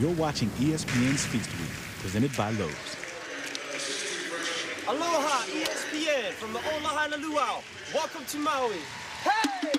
You're watching ESPN's Feast Week, presented by Lowe's. Aloha, ESPN from the Olahaina Luau. Welcome to Maui. Hey!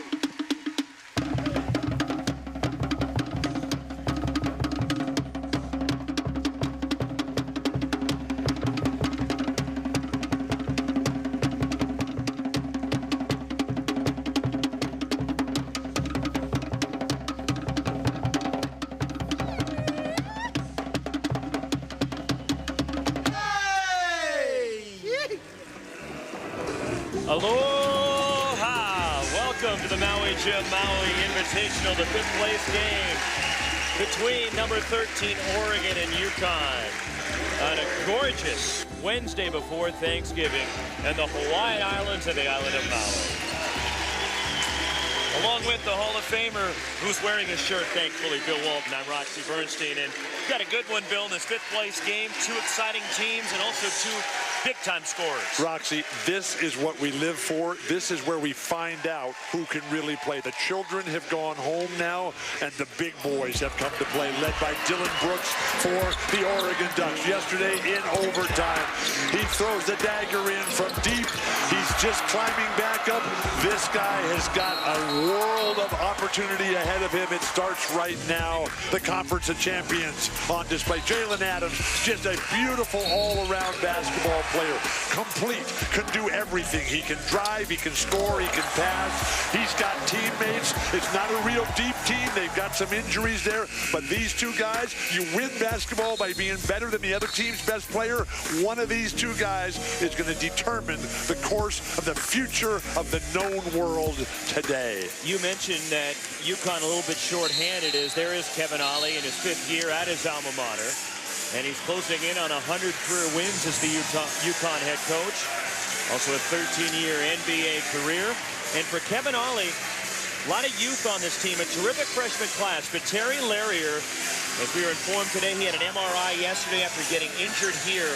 Aloha! Welcome to the Maui Gym Maui Invitational, the fifth place game between number 13 Oregon and UConn on a gorgeous Wednesday before Thanksgiving and the Hawaiian Islands and the island of Maui. Along with the Hall of Famer who's wearing his shirt, thankfully, Bill Walton. I'm Roxy Bernstein, and we've got a good one, Bill, in this fifth place game. Two exciting teams and also two big-time scorers. Roxy, this is what we live for. This is where we find out who can really play. The children have gone home now, and the big boys have come to play, led by Dylan Brooks for the Oregon Ducks. Yesterday in overtime, he throws the dagger in from deep. He's just climbing back up. This guy has got a world of opportunity ahead of him. It starts right now. The Conference of Champions on display. Jalen Adams, just a beautiful all-around basketball player. Complete, can do everything. He can drive, he can score, he can pass. He's got teammates. It's not a real deep team. They've got some injuries there, but these two guys, you win basketball by being better than the other team's best player. One of these two guys is going to determine the course of the future of the known world today. You mentioned that UConn a little bit short-handed as there is Kevin Ollie in his fifth year at his alma mater. And he's closing in on 100 career wins as the UConn head coach. Also a 13-year NBA career. And for Kevin Ollie, a lot of youth on this team, a terrific freshman class. But Terry Larrier, as we were informed today, he had an MRI yesterday after getting injured here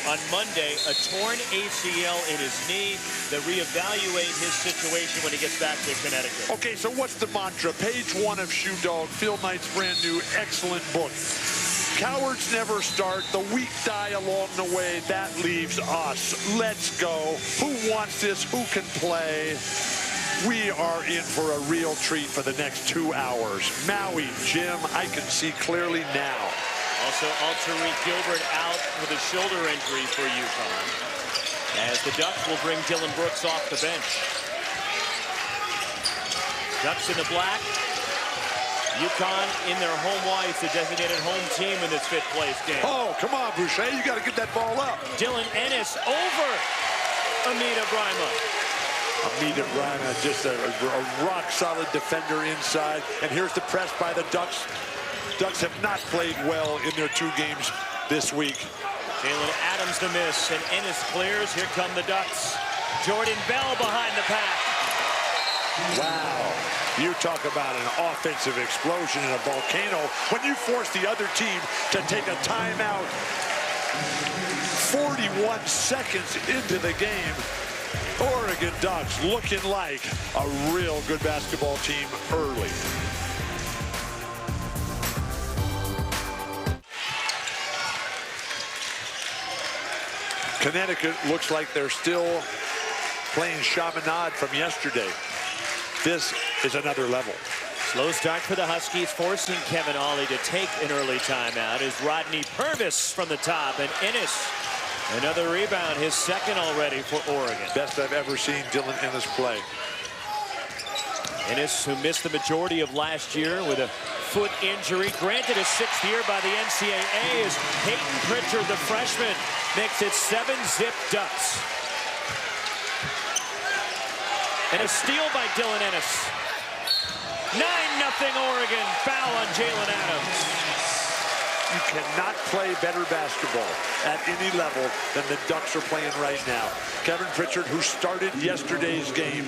on Monday, a torn ACL in his knee. They'll reevaluate his situation when he gets back to Connecticut. Okay, so what's the mantra? Page 1 of Shoe Dog, Phil Knight's brand new excellent book. Cowards never start. The weak die along the way. That leaves us. Let's go. Who wants this? Who can play? We are in for a real treat for the next 2 hours. Maui, Jim, I can see clearly now. Also, Tariq Gilbert out with a shoulder injury for UConn, as the Ducks will bring Dylan Brooks off the bench. Ducks in the black. UConn in their home whites, the designated home team in this fifth place game. Oh, come on, Boucher. You got to get that ball up. Dylan Ennis over Amita Brima. Amita Brima, just a rock-solid defender inside. And here's the press by the Ducks. Ducks have not played well in their 2 games this week. Jalen Adams to miss, and Ennis clears. Here come the Ducks. Jordan Bell behind the pack. Wow. You talk about an offensive explosion in a volcano. When you force the other team to take a timeout 41 seconds into the game, Oregon Ducks looking like a real good basketball team early. Connecticut looks like they're still playing Chaminade from yesterday. This is another level. Slow start for the Huskies, forcing Kevin Ollie to take an early timeout as Rodney Purvis from the top, and Ennis, another rebound, his second already for Oregon. Best I've ever seen Dylan Ennis play. Ennis, who missed the majority of last year with a foot injury, granted a 6th year by the NCAA, as Peyton Pritchard, the freshman, makes it 7-zip Ducks. And a steal by Dylan Ennis. 9-0 Oregon, foul on Jalen Adams. You cannot play better basketball at any level than the Ducks are playing right now. Kevin Pritchard, who started yesterday's game,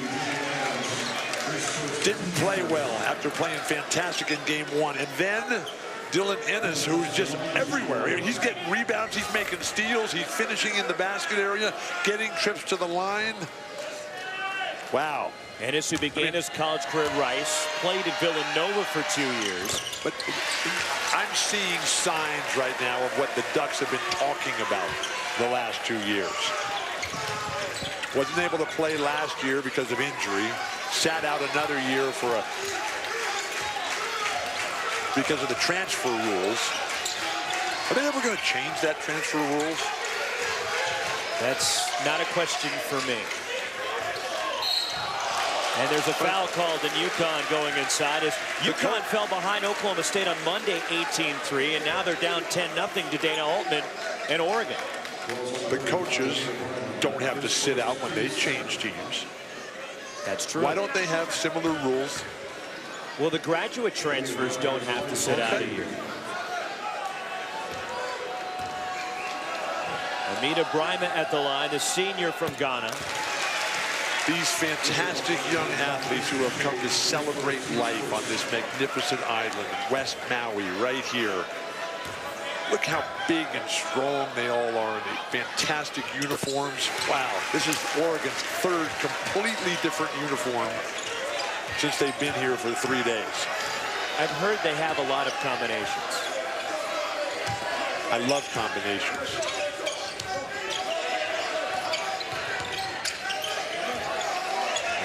didn't play well after playing fantastic in game 1. And then Dylan Ennis, who's just everywhere. He's getting rebounds, he's making steals, he's finishing in the basket area, getting trips to the line. Wow. Ennis, who began his college career at Rice, played at Villanova for 2 years. But I'm seeing signs right now of what the Ducks have been talking about the last 2 years. Wasn't able to play last year because of injury. Sat out another year because of the transfer rules. Are they ever going to change that transfer rules? That's not a question for me. And there's a foul called in UConn going inside as UConn fell behind Oklahoma State on Monday 18-3, and now they're down 10-0 to Dana Altman and Oregon. The coaches don't have to sit out when they change teams. That's true. Why don't they have similar rules? Well, the graduate transfers don't have to sit out a year. Amita Brima at the line, the senior from Ghana. These fantastic young athletes who have come to celebrate life on this magnificent island, West Maui, right here. Look how big and strong they all are in the fantastic uniforms. Wow, this is Oregon's third completely different uniform since they've been here for 3 days. I've heard they have a lot of combinations. I love combinations.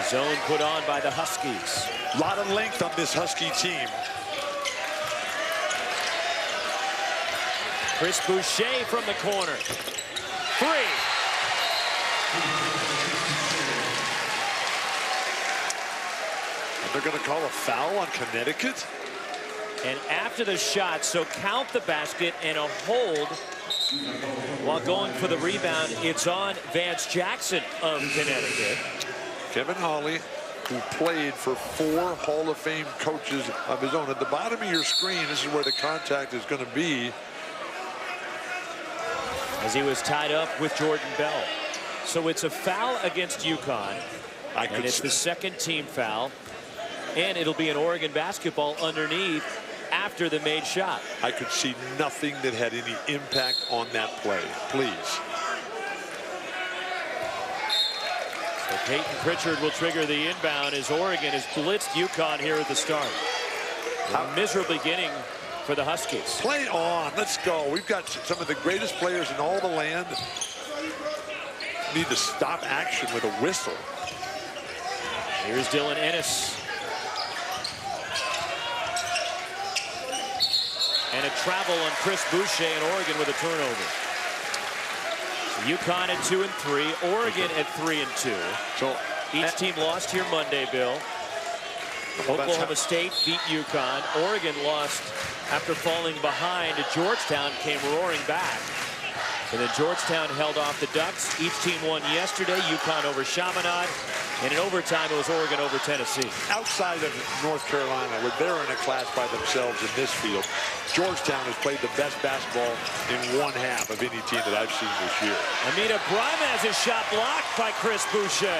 Zone put on by the Huskies. A lot of length on this Husky team. Chris Boucher from the corner. 3. And they're going to call a foul on Connecticut? And after the shot, so count the basket and a hold while going for the rebound. It's on Vance Jackson of Connecticut. Kevin Hawley, who played for 4 Hall of Fame coaches of his own. At the bottom of your screen, this is where the contact is going to be. As he was tied up with Jordan Bell. So it's a foul against UConn. And it's the second team foul. And it'll be an Oregon basketball underneath after the made shot. I could see nothing that had any impact on that play. Please. So Peyton Pritchard will trigger the inbound as Oregon has blitzed UConn here at the start. A miserable beginning for the Huskies. Play on. Let's go. We've got some of the greatest players in all the land. Need to stop action with a whistle. Here's Dylan Ennis. And a travel on Chris Boucher and Oregon with a turnover. UConn at 2 and 3, Oregon at 3 and 2. So each team lost here Monday, Bill. Oklahoma State beat UConn. Oregon lost after falling behind. Georgetown came roaring back. And then Georgetown held off the Ducks. Each team won yesterday. UConn over Chaminade. And in overtime, it was Oregon over Tennessee. Outside of North Carolina, where they're in a class by themselves in this field, Georgetown has played the best basketball in one half of any team that I've seen this year. Amita Brima has his shot blocked by Chris Boucher.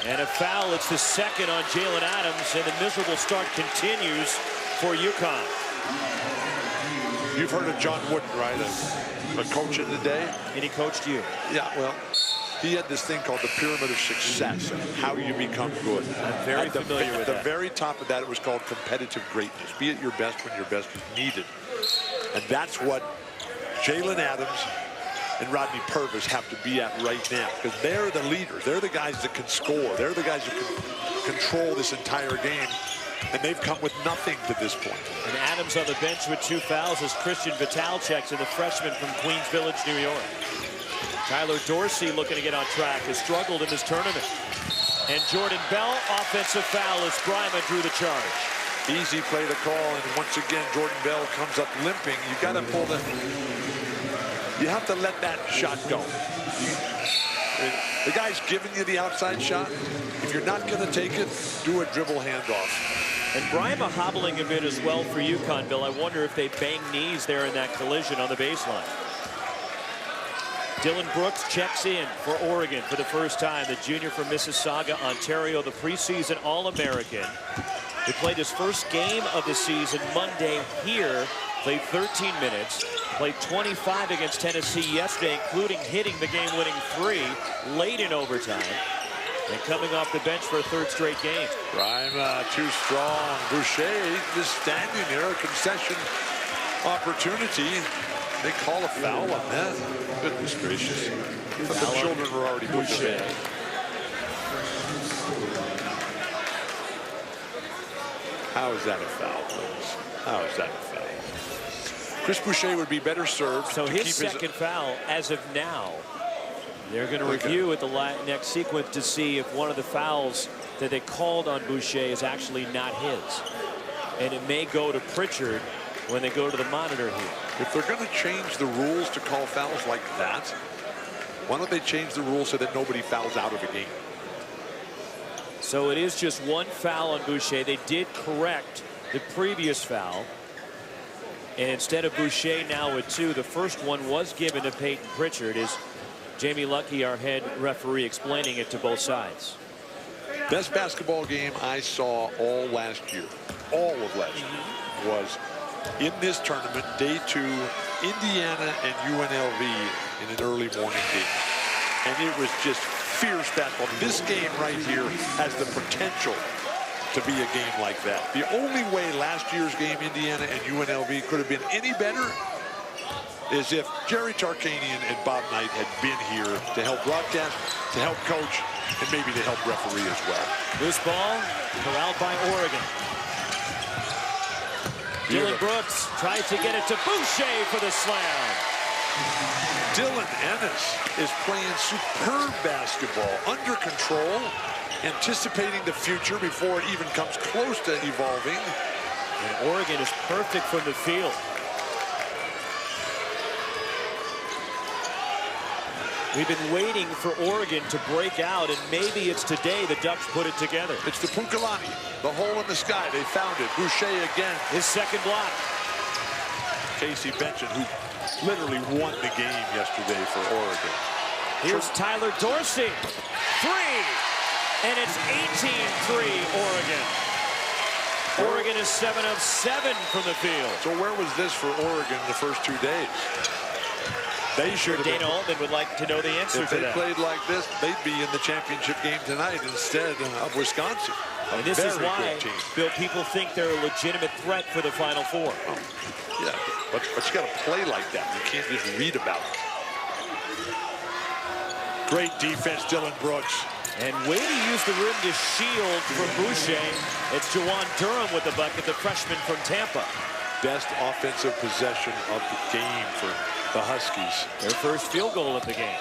And a foul. It's the second on Jalen Adams, and the miserable start continues for UConn. You've heard of John Wooden, right? A coach in the day? And he coached you. Yeah, well, he had this thing called the pyramid of success, how you become good. I'm very familiar with that. At the very top of that, it was called competitive greatness. Be at your best when your best is needed. And that's what Jalen Adams and Rodney Purvis have to be at right now, because they're the leaders. They're the guys that can score. They're the guys who can control this entire game. And they've come with nothing to this point. And Adams on the bench with 2 fouls as Christian Vitalchek, the freshman from Queens Village, New York. Tyler Dorsey, looking to get on track, has struggled in this tournament. And Jordan Bell, offensive foul as Brima drew the charge. Easy play to call, and once again, Jordan Bell comes up limping. You got to pull the... You have to let that shot go. The guy's giving you the outside shot. If you're not going to take it, do a dribble handoff. And Brima hobbling a bit as well for UConn, Bill. I wonder if they bang knees there in that collision on the baseline. Dylan Brooks checks in for Oregon for the first time. The junior from Mississauga, Ontario, the preseason All-American. He played his first game of the season Monday here. Played 13 minutes. Played 25 against Tennessee yesterday, including hitting the game-winning 3 late in overtime. And coming off the bench for a third straight game. Prime too strong. Boucher just standing there, a concession opportunity. They call a foul on that. Goodness gracious. But the children were already put to bed. How is that a foul, please? How is that a foul? Chris Boucher would be better served. So his second foul as of now. They're going to review at the next sequence to see if one of the fouls that they called on Boucher is actually not his. And it may go to Pritchard when they go to the monitor here. If they're going to change the rules to call fouls like that, why don't they change the rules so that nobody fouls out of a game? So it is just one foul on Boucher. They did correct the previous foul. And instead of Boucher now with 2, the first one was given to Peyton Pritchard. Is Jamie Luckey, our head referee, explaining it to both sides. Best basketball game I saw all last year, all of last year, was in this tournament, day 2, Indiana and UNLV in an early morning game. And it was just fierce basketball. This game right here has the potential to be a game like that. The only way last year's game, Indiana and UNLV, could have been any better is if Jerry Tarkanian and Bob Knight had been here to help broadcast, to help coach, and maybe to help referee as well. Loose ball, corralled by Oregon. Dylan Brooks tries to get it to Boucher for the slam. Dylan Ennis is playing superb basketball, under control, anticipating the future before it even comes close to evolving. And Oregon is perfect from the field. We've been waiting for Oregon to break out, and maybe it's today the Ducks put it together. It's the Punkalani, the hole in the sky. They found it. Boucher again. His second block. Casey Benson, who literally won the game yesterday for Oregon. Here's Tyler Dorsey. 3. And it's 18-3 Oregon. Oregon is 7 of 7 from the field. So where was this for Oregon the first 2 days? They should have. Dana Altman would like to know the answer to that. If they played like this, they'd be in the championship game tonight instead of Wisconsin. And this is why, Bill, people think they're a legitimate threat for the Final Four. Oh, yeah, but you got to play like that. You can't just read about it. Great defense, Dylan Brooks. And way to use the rim to shield from Boucher. It's Jawan Durham with the bucket, the freshman from Tampa. Best offensive possession of the game for the Huskies. Their first field goal of the game.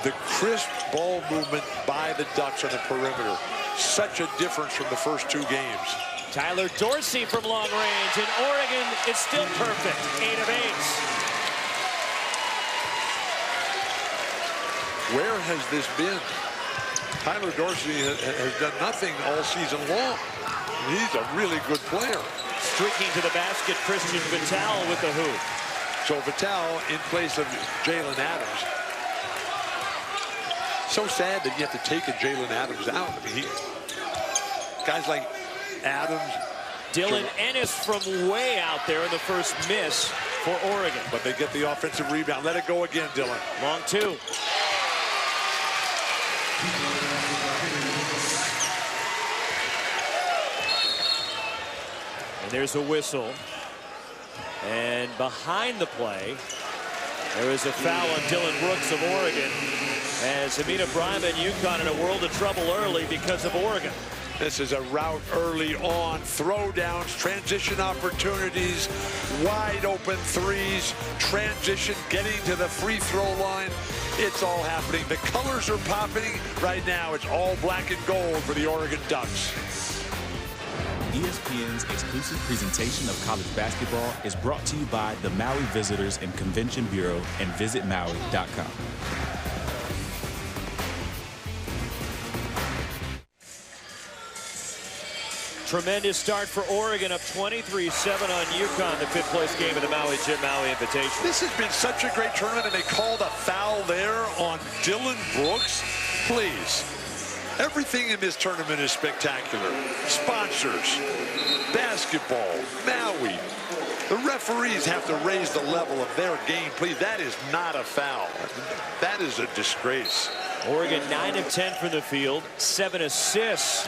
The crisp ball movement by the Ducks on the perimeter. Such a difference from the first 2 games. Tyler Dorsey from long range, and Oregon is still perfect. 8 of 8. Where has this been? Tyler Dorsey has done nothing all season long. He's a really good player. Streaking to the basket, Christian Vitale with the hoop. So Vitale in place of Jalen Adams. So sad that you have to take a Jalen Adams out. I mean, guys like Adams. Dylan Ennis from way out there in the first miss for Oregon. But they get the offensive rebound. Let it go again, Dylan. Long 2. And there's a whistle. And behind the play, there is a foul on Dylan Brooks of Oregon, as Amina Brima and UConn in a world of trouble early because of Oregon. This is a route early on, throwdowns, transition opportunities, wide open threes, transition, getting to the free throw line. It's all happening. The colors are popping. Right now, it's all black and gold for the Oregon Ducks. ESPN's exclusive presentation of college basketball is brought to you by the Maui Visitors and Convention Bureau and visitmaui.com. Tremendous start for Oregon, up 23-7 on UConn, the 5th place game of the Maui Invitational. This has been such a great tournament, and they called a foul there on Dylan Brooks. Please. Everything in this tournament is spectacular. Sponsors, basketball, Maui. The referees have to raise the level of their game, please. That is not a foul. That is a disgrace. Oregon 9 of 10 from the field, 7 assists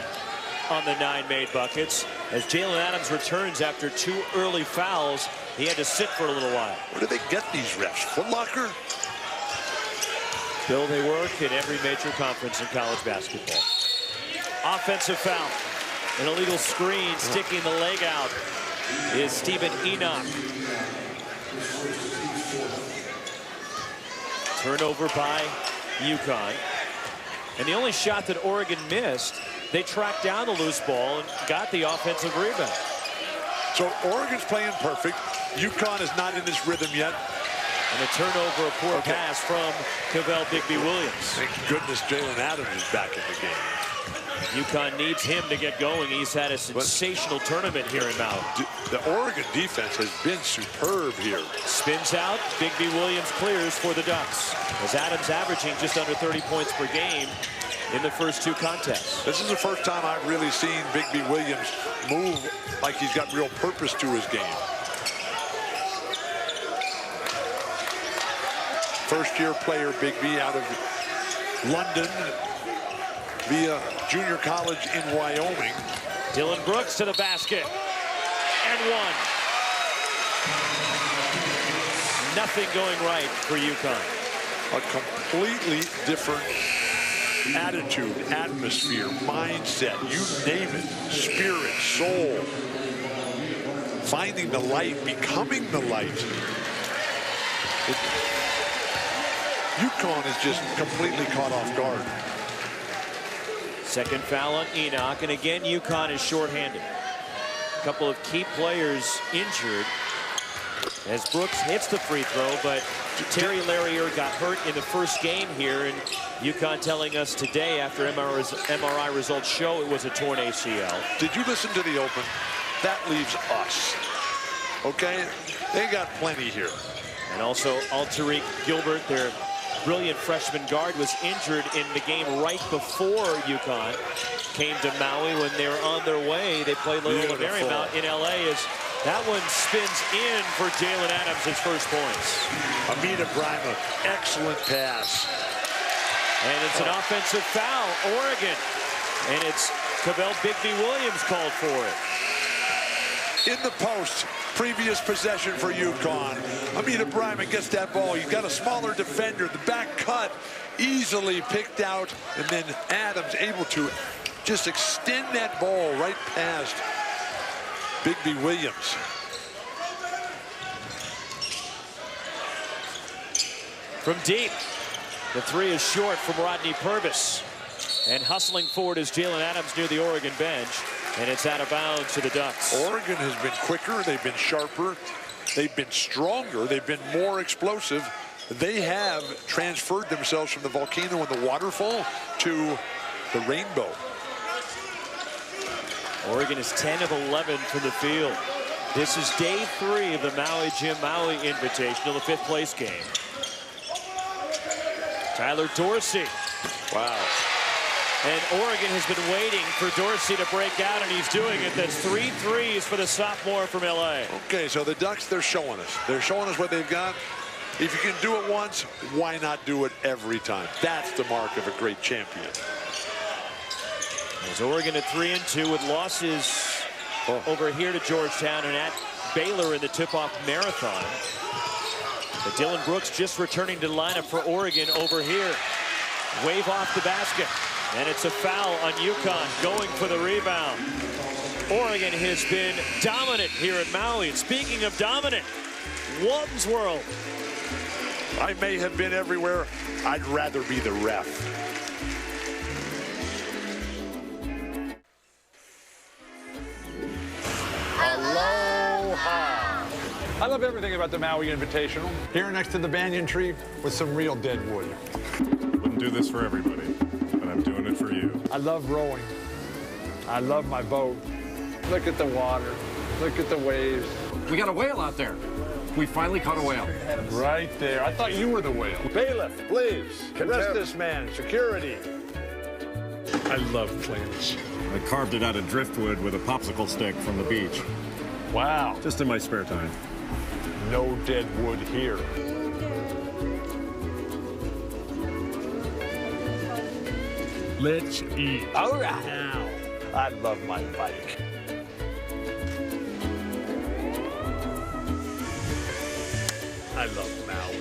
on the 9 made buckets. As Jalen Adams returns after 2 early fouls, he had to sit for a little while. Where do they get these refs? Foot Locker? Bill, they work in every major conference in college basketball. Offensive foul. An illegal screen, sticking the leg out is Stephen Enoch. Turnover by UConn. And the only shot that Oregon missed, they tracked down the loose ball and got the offensive rebound. So Oregon's playing perfect. UConn is not in this rhythm yet. And a turnover, a poor pass from Cavell Bigby-Williams. Thank goodness Jalen Adams is back in the game. UConn needs him to get going. He's had a sensational tournament here in Maui. The Oregon defense has been superb here. Spins out. Bigby-Williams clears for the Ducks. As Adams averaging just under 30 points per game in the first 2 contests. This is the first time I've really seen Bigby-Williams move like he's got real purpose to his game. First-year player Bigby out of London via junior college in Wyoming. Dylan Brooks to the basket. And 1. Nothing going right for UConn. A completely different attitude, atmosphere, mindset, you name it. Spirit, soul. Finding the light, becoming the light. UConn is just completely caught off guard. Second foul on Enoch, and again UConn is shorthanded. A couple of key players injured as Brooks hits the free throw, but Terry Larrier got hurt in the first game here, and UConn telling us today after MRI results show it was a torn ACL. Did you listen to the open? That leaves us. Okay? They got plenty here. And also Altariq Gilbert, their brilliant freshman guard, was injured in the game right before UConn came to Maui. When they were on their way, they played Loyola Marymount in LA. As that one spins in for Jalen Adams, his first points. Amita Brima, excellent pass. And it's an offensive foul, Oregon. And it's Cavell Bigby-Williams called for it. In the post, previous possession for UConn. Amita Brima gets that ball. You've got a smaller defender. The back cut easily picked out. And then Adams able to just extend that ball right past Bigby-Williams. From deep, the 3 is short from Rodney Purvis. And hustling forward is Jalen Adams near the Oregon bench. And it's out of bounds to the Ducks. Oregon has been quicker. They've been sharper. They've been stronger. They've been more explosive. They have transferred themselves from the volcano and the waterfall to the rainbow. Oregon is 10 of 11 from the field. This is day 3 of the Maui Jim Maui Invitational, the 5th place game. Tyler Dorsey. Wow. And Oregon has been waiting for Dorsey to break out, and he's doing it. That's 3 threes for the sophomore from LA. Okay, so the Ducks, they're showing us. They're showing us what they've got. If you can do it once, why not do it every time? That's the mark of a great champion. As Oregon at 3-2 with losses over here to Georgetown and at Baylor in the tip-off marathon. But Dylan Brooks just returning to the lineup for Oregon over here. Wave off the basket. And it's a foul on UConn going for the rebound. Oregon has been dominant here at Maui. And speaking of dominant, Walton's World. I may have been everywhere. I'd rather be the ref. Aloha! I love everything about the Maui Invitational. Here next to the banyan tree with some real dead wood. Wouldn't do this for everybody, but I'm doing it for you. I love rowing. I love my boat. Look at the water. Look at the waves. We got a whale out there. We finally caught a whale. Right there. I thought you were the whale. Bailiff, please. Arrest this man. Security. I love clams. I carved it out of driftwood with a popsicle stick from the beach. Wow. Just in my spare time. No dead wood here. Let's eat. All right. Now, I love my bike. I love Maui.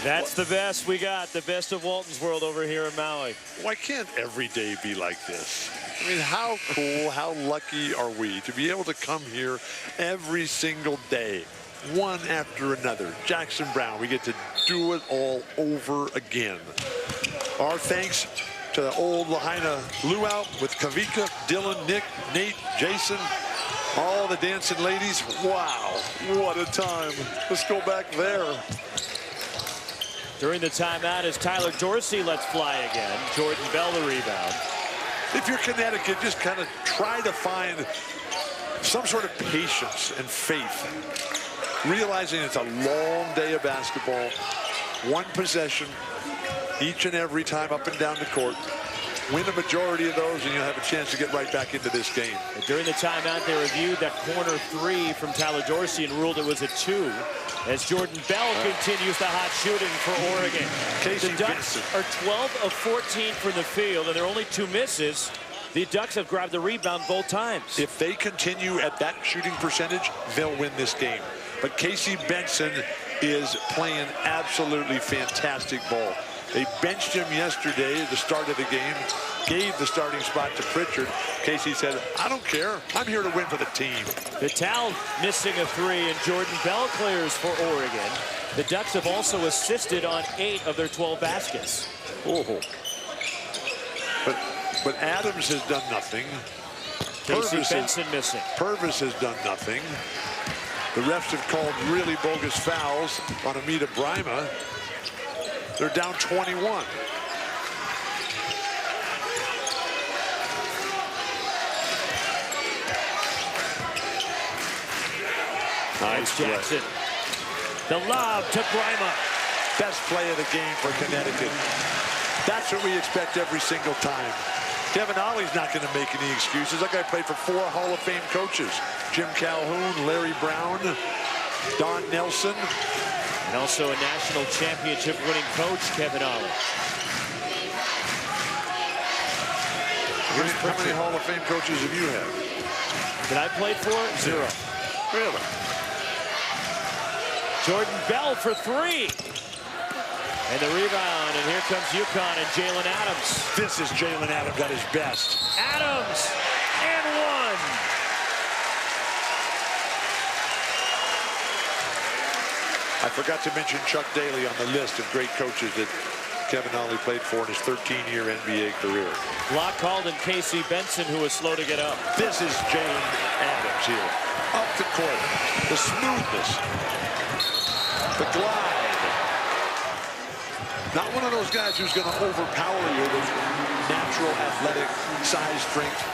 That's the best we got. The best of Walton's World over here in Maui. Why can't every day be like this? I mean, how cool, how lucky are we to be able to come here every single day, one after another. Jackson Brown, we get to do it all over again. Our thanks to the old Lahaina Luau with Kavika, Dylan, Nick, Nate, Jason, all the dancing ladies. Wow, what a time. Let's go back there. During the timeout as Tyler Dorsey lets fly again. Jordan Bell the rebound. If you're Connecticut, just kind of try to find some sort of patience and faith, realizing it's a long day of basketball, one possession each and every time up and down the court. Win a majority of those and you'll have a chance to get right back into this game. And during the timeout, they reviewed that corner three from Tyler Dorsey and ruled it was a 2. As Jordan Bell continues the hot shooting for Oregon. The Ducks are 12 of 14 from the field, and there are only 2 misses. The Ducks have grabbed the rebound both times. If they continue at that shooting percentage, they'll win this game. But Casey Benson is playing absolutely fantastic ball. They benched him yesterday at the start of the game, gave the starting spot to Pritchard. Casey said, I don't care. I'm here to win for the team. Vitale missing a 3, and Jordan Bell clears for Oregon. The Ducks have also assisted on 8 of their 12 baskets. Oh. But Adams has done nothing. Casey Benson missing. Purvis has done nothing. The refs have called really bogus fouls on Amita Brima. They're down 21. Nice Jackson. The lob to Brima. Best play of the game for Connecticut. That's what we expect every single time. Kevin Ollie's not going to make any excuses. That guy played for 4 Hall of Fame coaches. Jim Calhoun, Larry Brown, Don Nelson. And also a national championship winning coach, Kevin Ollie. How many Hall of Fame coaches have you had? That I played for? 0. Really? Jordan Bell for 3. And the rebound, and here comes UConn and Jalen Adams. This is Jalen Adams at his best. Adams and 1. I forgot to mention Chuck Daly on the list of great coaches that Kevin Ollie played for in his 13-year NBA career. Block called and Casey Benson, who was slow to get up. This is Jalen Adams here. Up the court. The smoothness. The glide. Not one of those guys who's going to overpower you with natural athletic size, strength,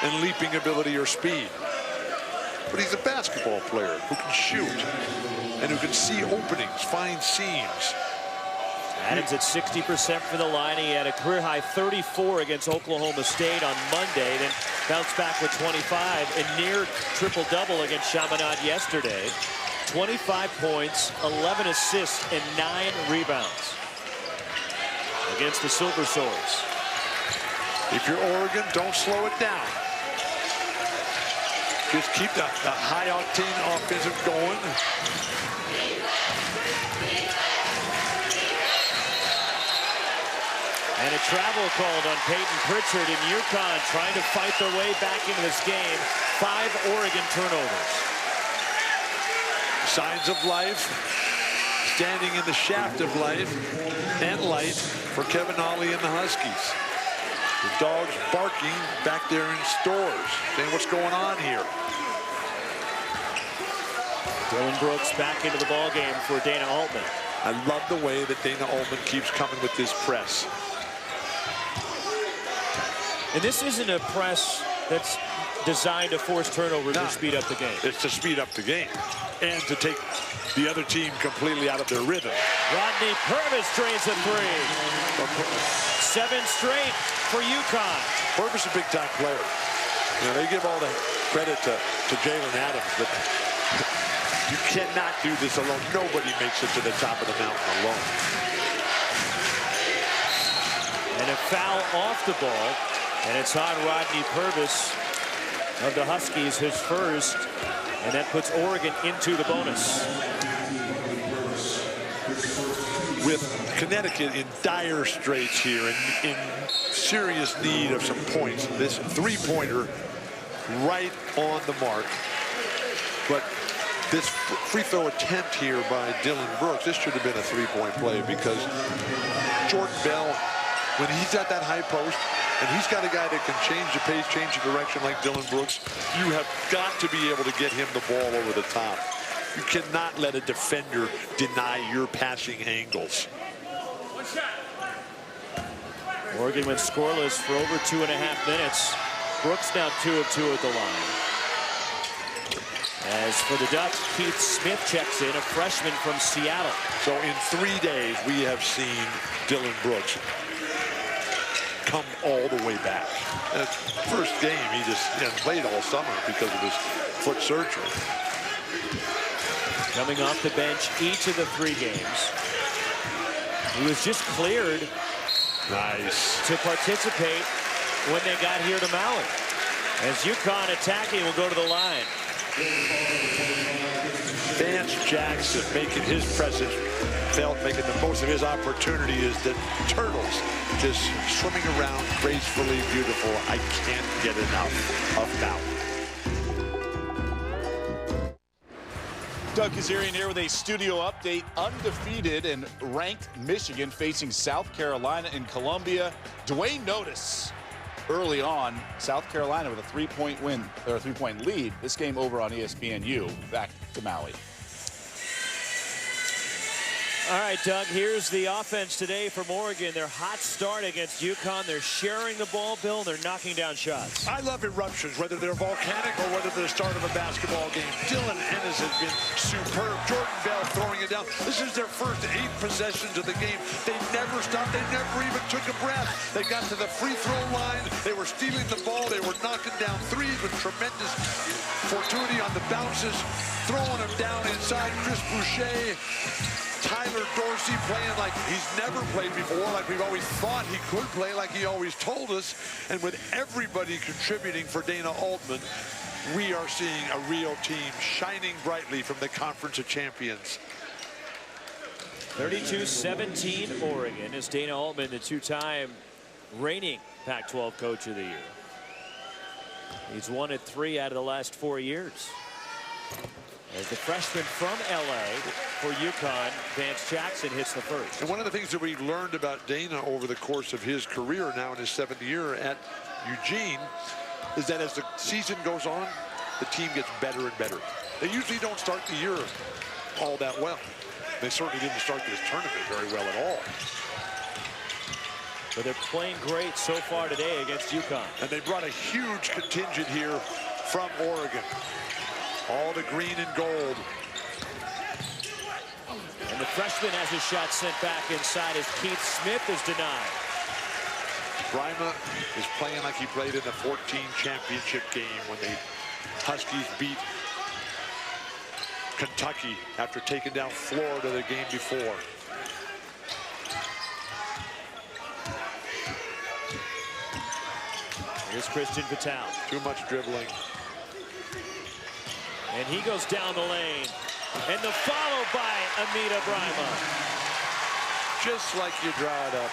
and leaping ability or speed. But he's a basketball player who can shoot and who can see openings, find seams. Adams at 60% for the line. He had a career-high 34 against Oklahoma State on Monday, then bounced back with 25 and near triple-double against Chaminade yesterday. 25 points, 11 assists, and 9 rebounds against the Silver Swords. If you're Oregon, don't slow it down. Just keep the high-octane offensive going. And a travel called on Peyton Pritchard in UConn, trying to fight their way back into this game. 5 Oregon turnovers. Signs of life, standing in the shaft of life and light for Kevin Ollie and the Huskies. The dogs barking back there in stores, saying what's going on here. Dylan Brooks back into the ball game for Dana Altman. I love the way that Dana Altman keeps coming with this press. And this isn't a press that's designed to force turnovers or speed up the game. It's to speed up the game and to take the other team completely out of their rhythm. Rodney Purvis drains a three. 7 straight for UConn. Purvis is a big-time player. You know, they give all the credit to Jalen Adams, but you cannot do this alone. Nobody makes it to the top of the mountain alone. And a foul off the ball, and it's on Rodney Purvis of the Huskies, his first, and that puts Oregon into the bonus. With Connecticut in dire straits here and in serious need of some points, this three-pointer right on the mark. But this free throw attempt here by Dylan Brooks, this should have been a three-point play, because Jordan Bell, when he's at that high post and he's got a guy that can change the pace, change the direction like Dylan Brooks, you have got to be able to get him the ball over the top. You cannot let a defender deny your passing angles. Oregon went scoreless for over 2.5 minutes. Brooks now 2 of 2 at the line. As for the Ducks, Keith Smith checks in, a freshman from Seattle. So in 3 days, we have seen Dylan Brooks come all the way back. First game, he just played all summer because of his foot surgery. Coming off the bench each of the 3 games. He was just cleared to participate when they got here to Maui. As UConn attacking will go to the line. Vance Jackson making his presence felt, making the most of his opportunity as the Turtles just swimming around gracefully beautiful. I can't get enough of Maui. Doug Kazarian here with a studio update. Undefeated and ranked Michigan facing South Carolina in Columbia. Dwayne Notice early on, South Carolina with a 3-point win, or a 3-point lead. This game over on ESPNU, back to Maui. All right, Doug, here's the offense today from Oregon. Their hot start against UConn. They're sharing the ball, Bill. They're knocking down shots. I love eruptions, whether they're volcanic or whether they're the start of a basketball game. Dylan Ennis has been superb. Jordan Bell throwing it down. This is their first 8 possessions of the game. They never stopped. They never even took a breath. They got to the free throw line. They were stealing the ball. They were knocking down threes with tremendous fortuity on the bounces, throwing them down inside. Chris Boucher, Tyler Dorsey playing like he's never played before, like we've always thought he could play, like he always told us. And with everybody contributing for Dana Altman, we are seeing a real team shining brightly from the Conference of Champions. 32-17 Oregon as Dana Altman, the 2-time reigning Pac-12 Coach of the Year. He's won it 3 out of the last 4 years. As the freshman from LA for UConn, Vance Jackson, hits the first. And one of the things that we learned about Dana over the course of his career, now in his 7th year at Eugene, is that as the season goes on, the team gets better and better. They usually don't start the year all that well. They certainly didn't start this tournament very well at all. But they're playing great so far today against UConn. And they brought a huge contingent here from Oregon. All the green and gold. And the freshman has his shot sent back inside as Keith Smith is denied. Brima is playing like he played in the 14 championship game when the Huskies beat Kentucky after taking down Florida the game before. Here's Christian Patel. Too much dribbling. And he goes down the lane. And the follow by Amita Brima. Just like you draw it up.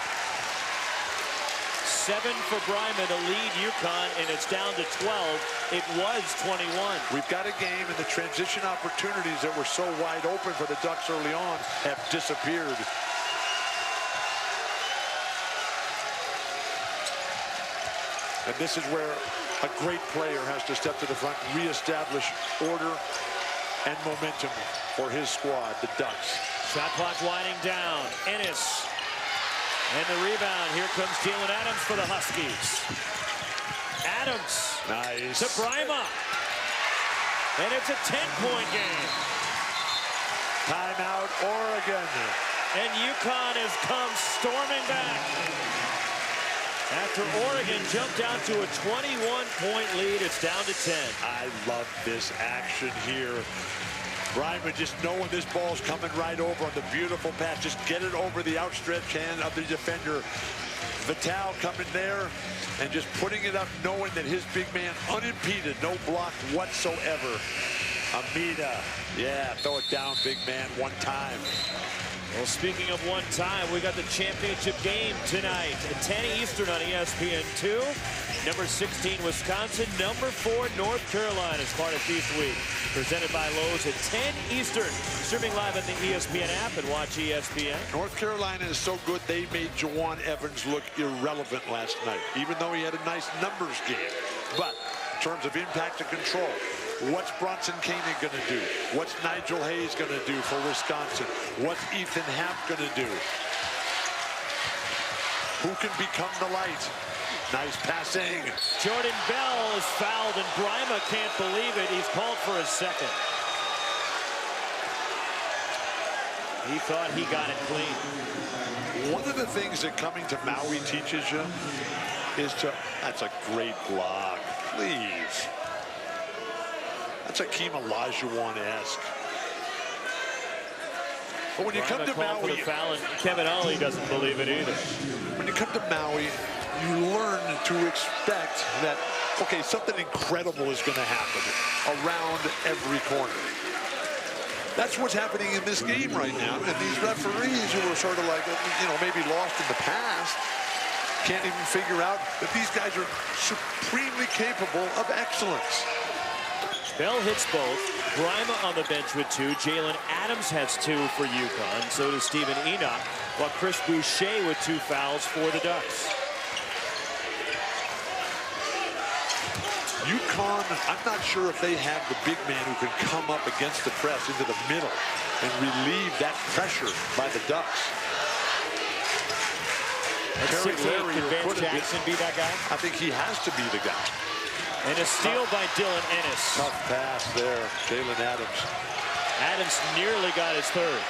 7 for Brima to lead UConn, and it's down to 12. It was 21. We've got a game, and the transition opportunities that were so wide open for the Ducks early on have disappeared. And this is where a great player has to step to the front, reestablish order and momentum for his squad, the Ducks. Shot clock winding down. Ennis. And the rebound. Here comes Jalen Adams for the Huskies. Adams. Nice. To Brima. And it's a 10-point game. Timeout, Oregon. And UConn has come storming back after Oregon jumped out to a 21-point lead. It's down to 10. I love this action here. Bryman just knowing this ball's coming right over on the beautiful pass. Just get it over the outstretched hand of the defender. Vital coming there and just putting it up, knowing that his big man unimpeded, no block whatsoever. Amida, yeah, throw it down, big man, one time. Well, speaking of one time, we got the championship game tonight at 10 Eastern on ESPN2. Number 16, Wisconsin. Number 4, North Carolina is part of Feast Week. Presented by Lowe's at 10 Eastern. Streaming live on the ESPN app and watch ESPN. North Carolina is so good, they made Jawan Evans look irrelevant last night, even though he had a nice numbers game. But in terms of impact and control, what's Bronson Koenig going to do? What's Nigel Hayes going to do for Wisconsin? What's Ethan Happ going to do? Who can become the light? Nice passing. Jordan Bell is fouled, and Bryma can't believe it. He's called for a second. He thought he got it clean. One of the things that coming to Maui teaches you is to... That's a great block. Please. That's Hakeem Olajuwon-esque. But when you come to Maui, Kevin Ollie doesn't believe it either. When you come to Maui, you learn to expect that, okay, something incredible is going to happen around every corner. That's what's happening in this game right now. And these referees who are sort of like, you know, maybe lost in the past, can't even figure out that these guys are supremely capable of excellence. Bell hits both. Bryma on the bench with 2. Jalen Adams has 2 for UConn. So does Stephen Enoch, while Chris Boucher with 2 fouls for the Ducks. UConn, I'm not sure if they have the big man who can come up against the press into the middle and relieve that pressure by the Ducks. Can Vance Jackson be that guy? I think he has to be the guy. And a steal by Dylan Ennis. Tough pass there, Jalen Adams. Adams nearly got his 3rd.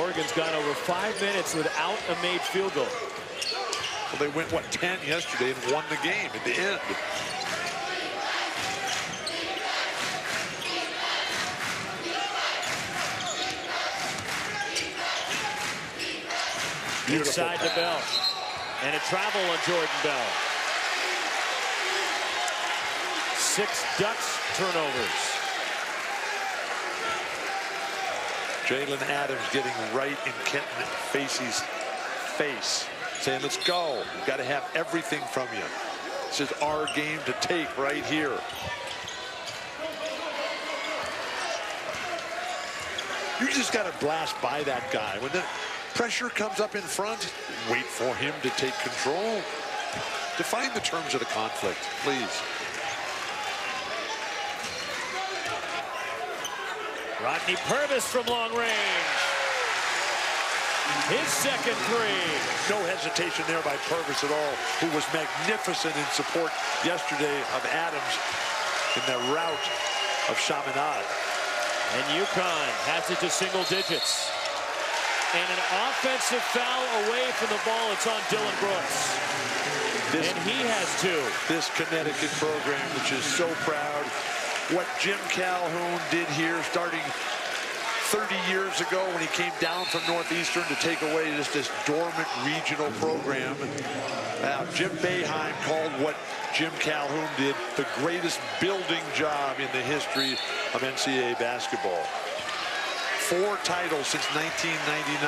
Oregon's gone over 5 minutes without a made field goal. Well, they went, what, 10 yesterday and won the game at the end. Inside to Bell. And a travel on Jordan Bell. 6 Ducks turnovers. Jalen Adams getting right in Kenton Facey's face, saying, let's go. We've got to have everything from you. This is our game to take right here. You just got to blast by that guy. When the pressure comes up in front, wait for him to take control. Define the terms of the conflict, please. Rodney Purvis from long range. His second 3. No hesitation there by Purvis at all, who was magnificent in support yesterday of Adams in the rout of Chaminade. And UConn has it to single digits. And an offensive foul away from the ball. It's on Dylan Brooks. And he has 2. This Connecticut program, which is so proud. What Jim Calhoun did here starting 30 years ago when he came down from Northeastern to take away just this dormant regional program. Jim Boeheim called what Jim Calhoun did the greatest building job in the history of NCAA basketball. 4 titles since 1999,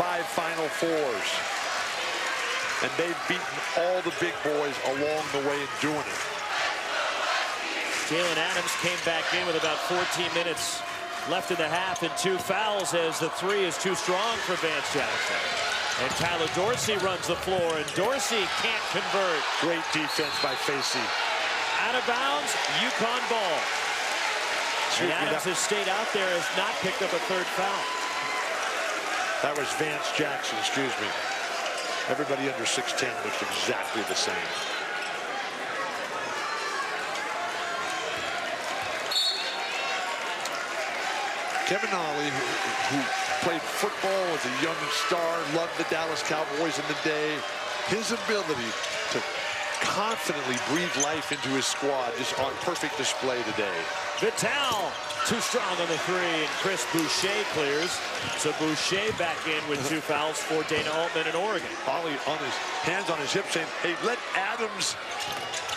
5 Final Fours. And they've beaten all the big boys along the way in doing it. Jalen Adams came back in with about 14 minutes left in the half and 2 fouls as the 3 is too strong for Vance Jackson. And Tyler Dorsey runs the floor, and Dorsey can't convert. Great defense by Facey. Out of bounds, UConn ball. And Adams has stayed out there, has not picked up a 3rd foul. That was Vance Jackson, excuse me. Everybody under 6'10" looks exactly the same. Kevin Ollie, who played football as a young star, loved the Dallas Cowboys in the day, his ability to confidently breathe life into his squad just on perfect display today. Vital too strong on the three, and Chris Boucher clears. So Boucher back in with 2 fouls for Dana Altman in Oregon. Ollie on his hands on his hips saying, hey, let Adams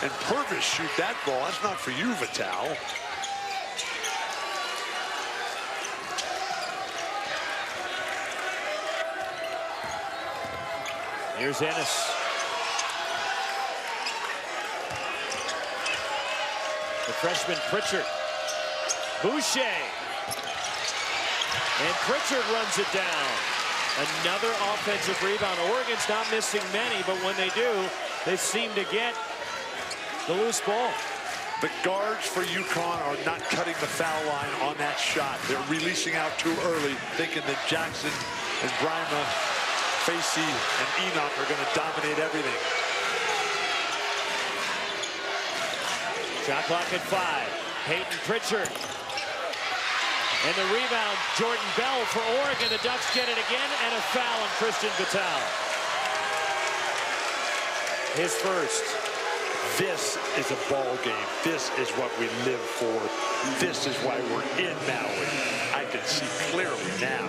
and Purvis shoot that ball. That's not for you, Vital. Here's Ennis. The freshman Pritchard. Boucher. And Pritchard runs it down. Another offensive rebound. Oregon's not missing many, but when they do, they seem to get the loose ball. The guards for UConn are not cutting the foul line on that shot. They're releasing out too early, thinking that Jackson and Brima, Facey, and Enoch are going to dominate everything. Shot clock at 5. Peyton Pritchard. And the rebound, Jordan Bell for Oregon. The Ducks get it again, and a foul on Christian Vital. His first. This is a ball game. This is what we live for. This is why we're in Maui. I can see clearly now.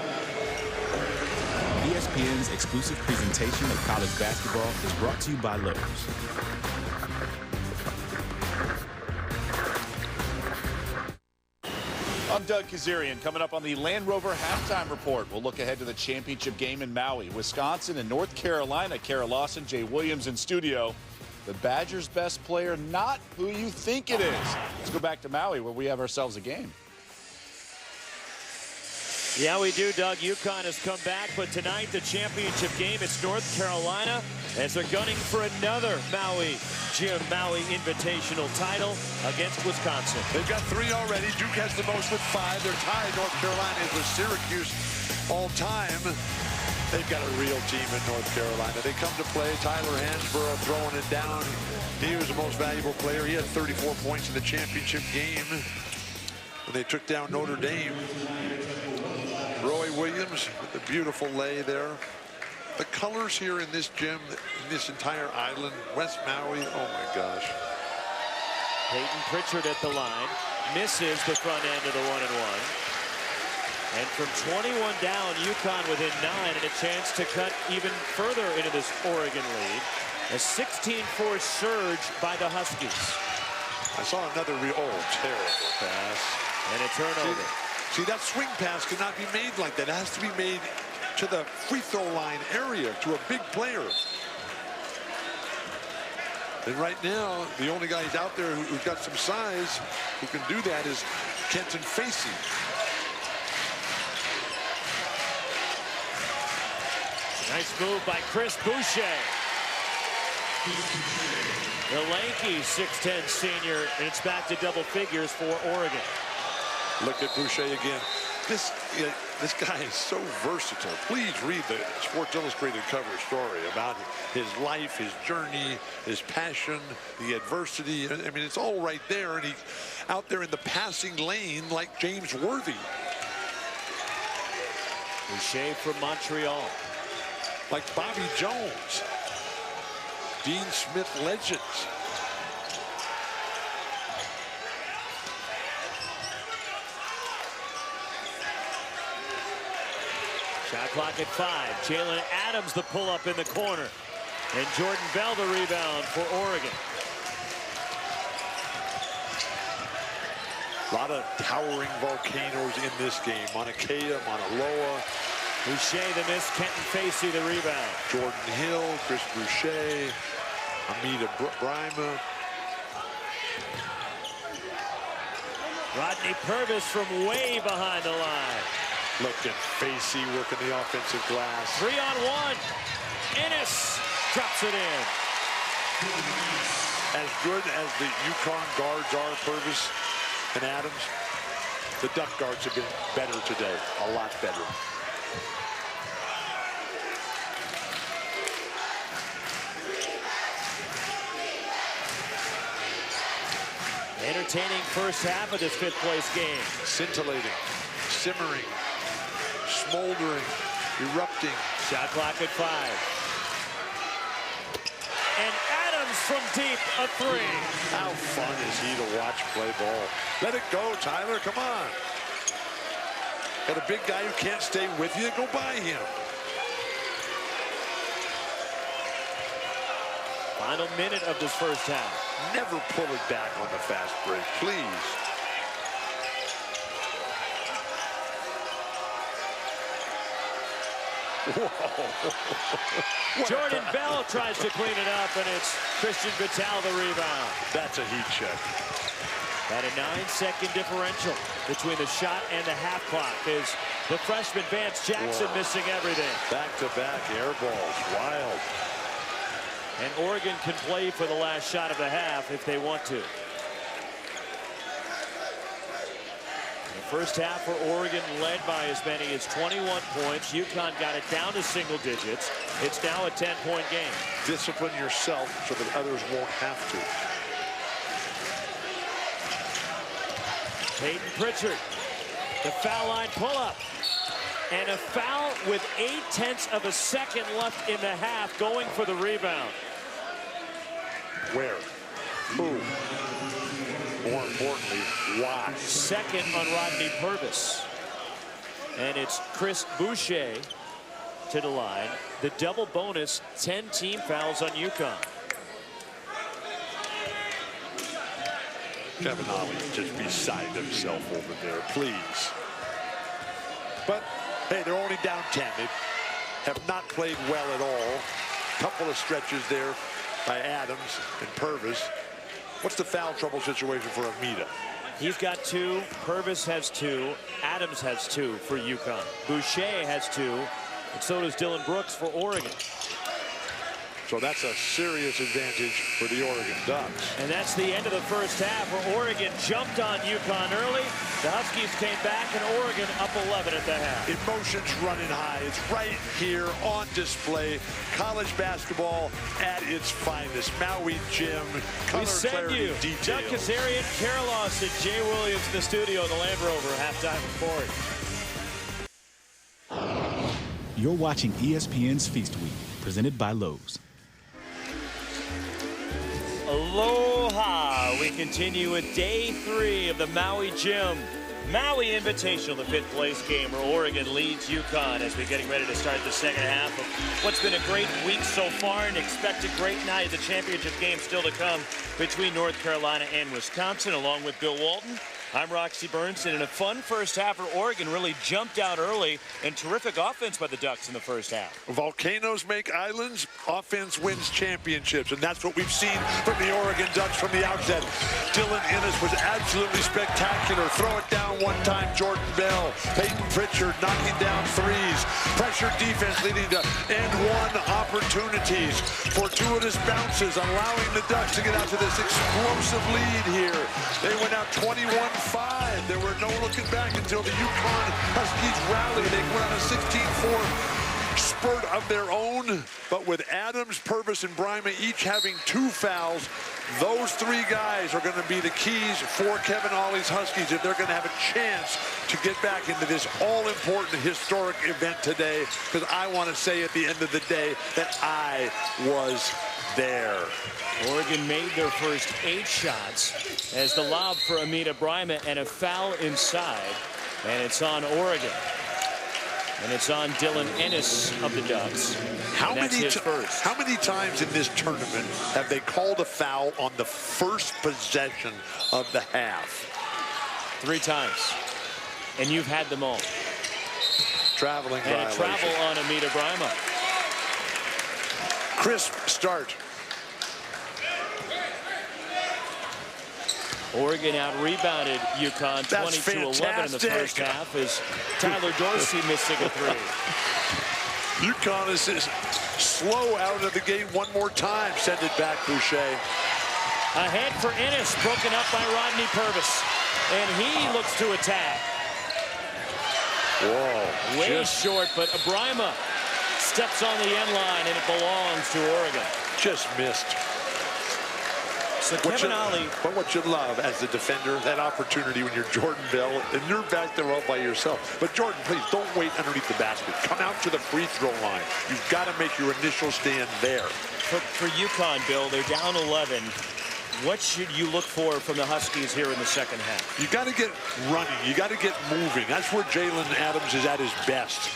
ESPN's exclusive presentation of college basketball is brought to you by Lowe's. I'm Doug Kazarian. Coming up on the Land Rover Halftime Report, we'll look ahead to the championship game in Maui. Wisconsin and North Carolina. Kara Lawson, Jay Williams in studio. The Badgers' best player, not who you think it is. Let's go back to Maui where we have ourselves a game. Yeah, we do, Doug. UConn has come back, but tonight the championship game, it's North Carolina as they're gunning for another Maui Invitational title against Wisconsin. They've got 3 already. Duke has the most with 5. They're tied. North Carolina is with Syracuse all time. They've got a real team in North Carolina. They come to play. Tyler Hansborough throwing it down. He was the most valuable player. He had 34 points in the championship game when they took down Notre Dame. Roy Williams with the beautiful lay there. The colors here in this gym, in this entire island, West Maui, oh my gosh. Peyton Pritchard at the line. Misses the front end of the 1-and-1. And from 21 down, UConn within 9 and a chance to cut even further into this Oregon lead. A 16-4 surge by the Huskies. I saw another terrible pass. And a turnover. See, that swing pass cannot be made like that. It has to be made to the free throw line area, to a big player. And right now, the only guy who's out there who's got some size who can do that is Kenton Facey. Nice move by Chris Boucher. The lanky 6'10" senior, and it's back to double figures for Oregon. Look at Boucher again. This guy is so versatile. Please read the Sports Illustrated cover story about his life, his journey, his passion, the adversity. I mean, it's all right there, and he's out there in the passing lane like James Worthy. Boucher from Montreal. Like Bobby Jones. Dean Smith legends. Shot clock at 5. Jalen Adams the pull-up in the corner. And Jordan Bell the rebound for Oregon. A lot of towering volcanoes in this game. Mauna Kea, Mauna Loa. Boucher the miss, Kenton Facey the rebound. Jordan Hill, Chris Boucher, Amita Brima. Rodney Purvis from way behind the line. Look at Facey working the offensive glass. 3-on-1. Ennis drops it in. As good as the UConn guards are, Purvis and Adams, the Duck guards have been better today, a lot better. Entertaining first half of this 5th place game. Scintillating. simmering, smoldering, erupting. Shot clock at 5. And Adams from deep, a 3. How fun is he to watch play ball? Let it go, Tyler, come on. Got a big guy who can't stay with you, go by him. Final minute of this first half. Never pull it back on the fast break, please. Jordan Bell tries to clean it up, and it's Christian Vital the rebound. That's a heat check. At a 9-second differential between the shot and the half clock is the freshman Vance Jackson missing everything. Back-to-back air balls, wild. And Oregon can play for the last shot of the half if they want to. The first half for Oregon led by as many as 21 points. UConn got it down to single digits. It's now a 10-point game. Discipline yourself so that others won't have to. Peyton Pritchard, the foul line pull-up. And a foul with 0.8 of a second left in the half, going for the rebound. Where? Who? More importantly, why? Second on Rodney Purvis. And it's Chris Boucher to the line. The double bonus, 10 team fouls on UConn. Kevin Ollie just beside himself over there, please. But, hey, they're only down 10. They have not played well at all. Couple of stretches there by Adams and Purvis. What's the foul trouble situation for Amita? He's got 2. Purvis has 2. Adams has 2 for UConn. Boucher has 2. And so does Dylan Brooks for Oregon. So that's a serious advantage for the Oregon Ducks. And that's the end of the first half, where Oregon jumped on UConn early. The Huskies came back, and Oregon up 11 at the half. Emotions running high. It's right here on display. College basketball at its finest. Maui Gym. Color, we send you Doug Kazarian, Carol Austin, Jay Williams in the studio in the Land Rover halftime report. You're watching ESPN's Feast Week, presented by Lowe's. Aloha! We continue with day 3 of the Maui Gym. Maui Invitational, the 5th place game where Oregon leads UConn as we're getting ready to start the second half of what's been a great week so far, and expect a great night. The championship game still to come between North Carolina and Wisconsin, along with Bill Walton. I'm Roxy Bernstein, and a fun first half for Oregon. Really jumped out early, and terrific offense by the Ducks in the first half. Volcanoes make islands, offense wins championships, and that's what we've seen from the Oregon Ducks from the outset. Dylan Ennis was absolutely spectacular. Throw it down one time, Jordan Bell. Peyton Pritchard knocking down threes. Pressure defense leading to and-one opportunities. Fortuitous bounces, allowing the Ducks to get out to this explosive lead here. They went out 21-5. There were no looking back until the UConn Huskies rallied. They went on a 16-4 spurt of their own. But with Adams, Purvis, and Bryma each having 2 fouls, those 3 guys are going to be the keys for Kevin Ollie's Huskies if they're going to have a chance to get back into this all-important historic event today. Because I want to say at the end of the day that I was there. Oregon made their first 8 shots as the lob for Amita Bryma, and a foul inside, and it's on Oregon. And it's on Dylan Ennis of the Ducks. How many times in this tournament have they called a foul on the first possession of the half? 3 times. And you've had them all. Traveling and violation. a travel on Amita Bryma. Crisp start. Oregon out-rebounded UConn 22-11 in the first half as Tyler Dorsey missing a 3. UConn is slow out of the game one more time. Send it back, Boucher. Ahead for Ennis, broken up by Rodney Purvis. And he looks to attack. Whoa. Way short, but Bryma steps on the end line, and it belongs to Oregon. Just missed. So Kevin Ollie. But what you love as the defender, that opportunity when you're Jordan Bell and you're back there all by yourself. But Jordan, please don't wait underneath the basket. Come out to the free throw line. You've got to make your initial stand there. For UConn, Bill, they're down 11. What should you look for from the Huskies here in the second half? You got to get running. You got to get moving. That's where Jalen Adams is at his best.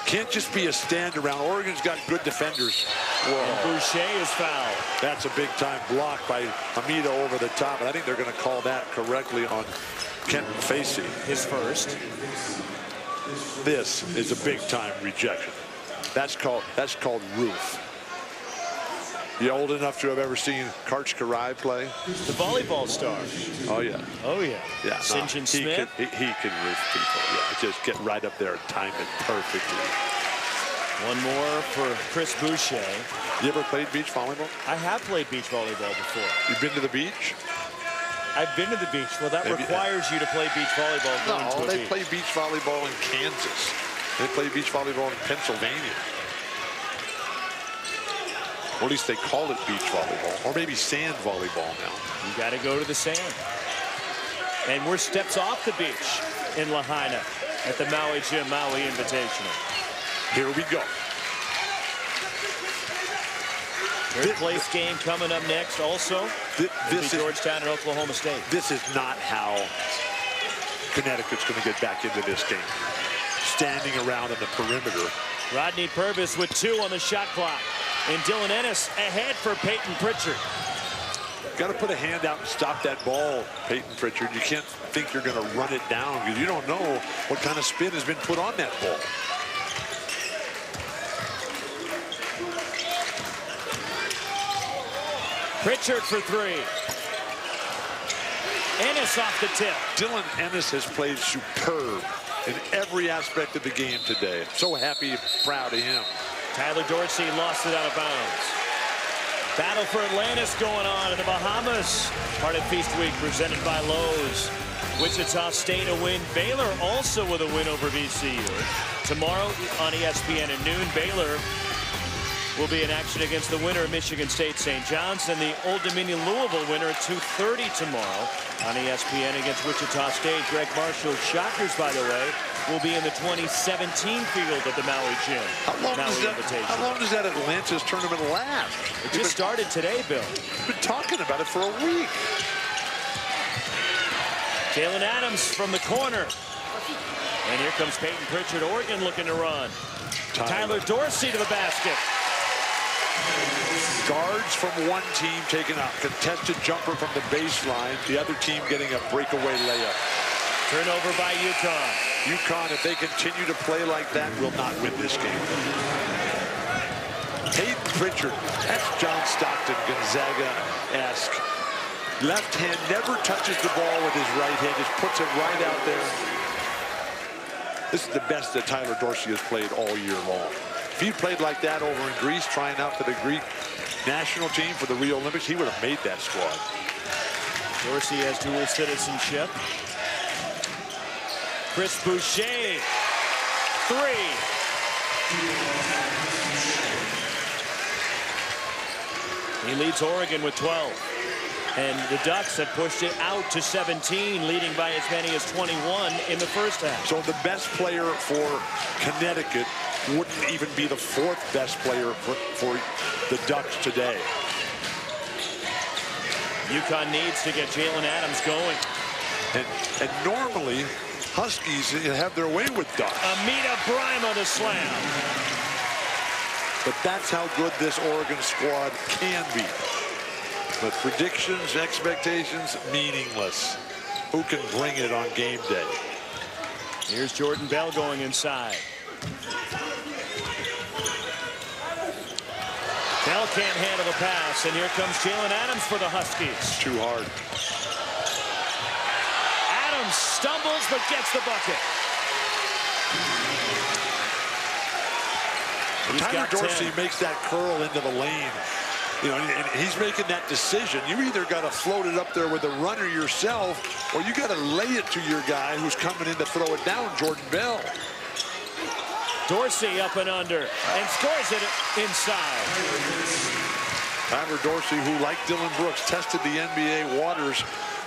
Can't just be a stand around. Oregon's got good defenders. Whoa. And Boucher is fouled. That's a big-time block by Hamida over the top. And I think they're going to call that correctly on Kenton Facey. His first. This is a big-time rejection. That's called Ruth. You old enough to have ever seen Karch Karai play? The volleyball star. Oh, yeah. Oh, yeah. Yeah. St. John Smith. He can roof people. Yeah, just get right up there and time it perfectly. One more for Chris Boucher. You ever played beach volleyball? I have played beach volleyball before. You've been to the beach? I've been to the beach. Well, that requires you to play beach volleyball. No, they play beach volleyball in Kansas. They play beach volleyball in Pennsylvania. Or at least they call it beach volleyball, or maybe sand volleyball now. You got to go to the sand. And we're steps off the beach in Lahaina at the Maui Gym, Maui Invitational. Here we go. Third place game coming up next also. This is Georgetown and Oklahoma State. This is not how Connecticut's going to get back into this game. Standing around on the perimeter. Rodney Purvis with 2 on the shot clock. And Dylan Ennis ahead for Peyton Pritchard. Got to put a hand out and stop that ball, Peyton Pritchard. You can't think you're going to run it down because you don't know what kind of spin has been put on that ball. Pritchard for 3. Ennis off the tip. Dylan Ennis has played superb in every aspect of the game today. So happy, proud of him. Tyler Dorsey lost it out of bounds. Battle for Atlantis going on in the Bahamas. Part of Feast Week presented by Lowe's. Wichita State a win. Baylor also with a win over VCU. Tomorrow on ESPN at noon, Baylor will be in action against the winner of Michigan State St. John's and the Old Dominion Louisville winner at 2:30 tomorrow on ESPN against Wichita State. Greg Marshall, Shockers, by the way, will be in the 2017 field at the Maui Gym. How long does that Atlantis tournament last? It just started today, Bill. We've been talking about it for a week. Jalen Adams from the corner. And here comes Peyton Pritchard. Oregon looking to run. Tyler Dorsey to the basket. Guards from one team taking a contested jumper from the baseline. The other team getting a breakaway layup. Turnover by UConn. UConn, if they continue to play like that, will not win this game. Peyton Pritchard, that's John Stockton, Gonzaga-esque. Left hand never touches the ball with his right hand, just puts it right out there. This is the best that Tyler Dorsey has played all year long. If he played like that over in Greece, trying out for the Greek national team for the Rio Olympics, he would have made that squad. Dorsey has dual citizenship. Chris Boucher, 3. He leads Oregon with 12. And the Ducks have pushed it out to 17, leading by as many as 21 in the first half. So the best player for Connecticut wouldn't even be the 4th best player for the Ducks today. UConn needs to get Jalen Adams going. And normally, Huskies have their way with Ducks. Amita Brima the slam. But that's how good this Oregon squad can be. But predictions, expectations, meaningless. Who can bring it on game day? Here's Jordan Bell going inside. Bell can't handle the pass, and here comes Jalen Adams for the Huskies. Too hard. Adams stumbles but gets the bucket. Tyler Dorsey makes that curl into the lane. You know, and he's making that decision. You either got to float it up there with a runner yourself, or you got to lay it to your guy who's coming in to throw it down, Jordan Bell. Dorsey up and under, and scores it inside. Tyler Dorsey, who, like Dylan Brooks, tested the NBA waters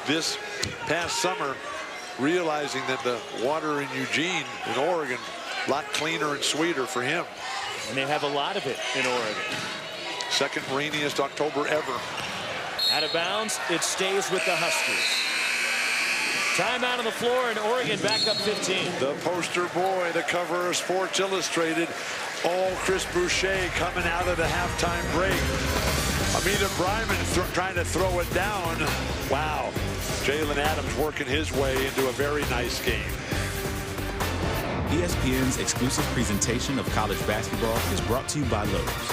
this past summer, realizing that the water in Eugene, in Oregon, a lot cleaner and sweeter for him. And they have a lot of it in Oregon. Second rainiest October ever. Out of bounds, it stays with the Huskies. Timeout on the floor, and Oregon back up 15. The poster boy, the cover of Sports Illustrated, all Chris Boucher coming out of the halftime break. Amita Bryman trying to throw it down. Wow. Jalen Adams working his way into a very nice game. ESPN's exclusive presentation of college basketball is brought to you by Lowe's.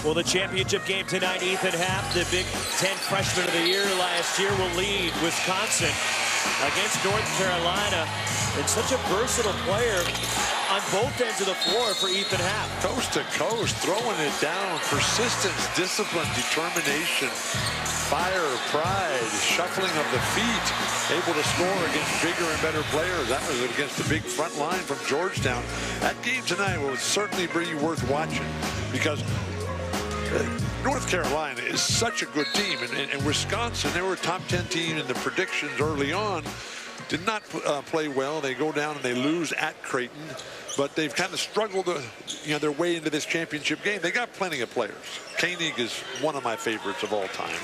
Well, the championship game tonight, Ethan Happ, the Big Ten freshman of the year last year, will lead Wisconsin against North Carolina. And such a versatile player on both ends of the floor for Ethan Happ. Coast to coast, throwing it down, persistence, discipline, determination, fire, pride, shuffling of the feet, able to score against bigger and better players. That was against the big front line from Georgetown. That game tonight will certainly be worth watching, because North Carolina is such a good team, and Wisconsin, they were a top 10 team in the predictions early on. Did not play well. They go down and they lose at Creighton, but they've kind of struggled their way into this championship game. They got plenty of players. Koenig is one of my favorites of all time.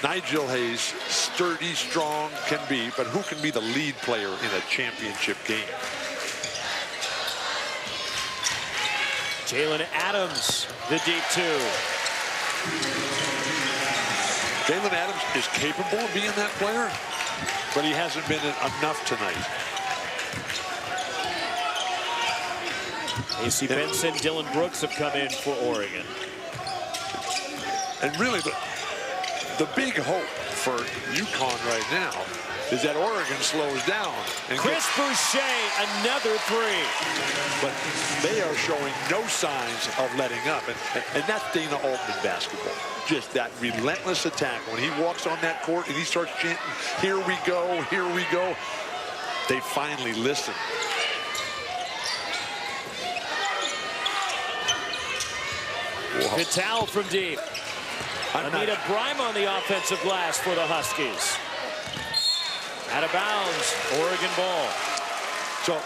Nigel Hayes, sturdy, strong, can be, but who can be the lead player in a championship game? Jalen Adams, the deep two. Jalen Adams is capable of being that player, but he hasn't been enough tonight. AC Benson, Dylan Brooks have come in for Oregon. And really, the big hope for UConn right now is that Oregon slows down. And Chris Boucher, another three. But they are showing no signs of letting up. And that's Dana Altman basketball. Just that relentless attack. When he walks on that court and he starts chanting, "Here we go, here we go," they finally listen. Whoa. Vitale from deep. Amita Bryman on the offensive glass for the Huskies. Out of bounds, Oregon ball. So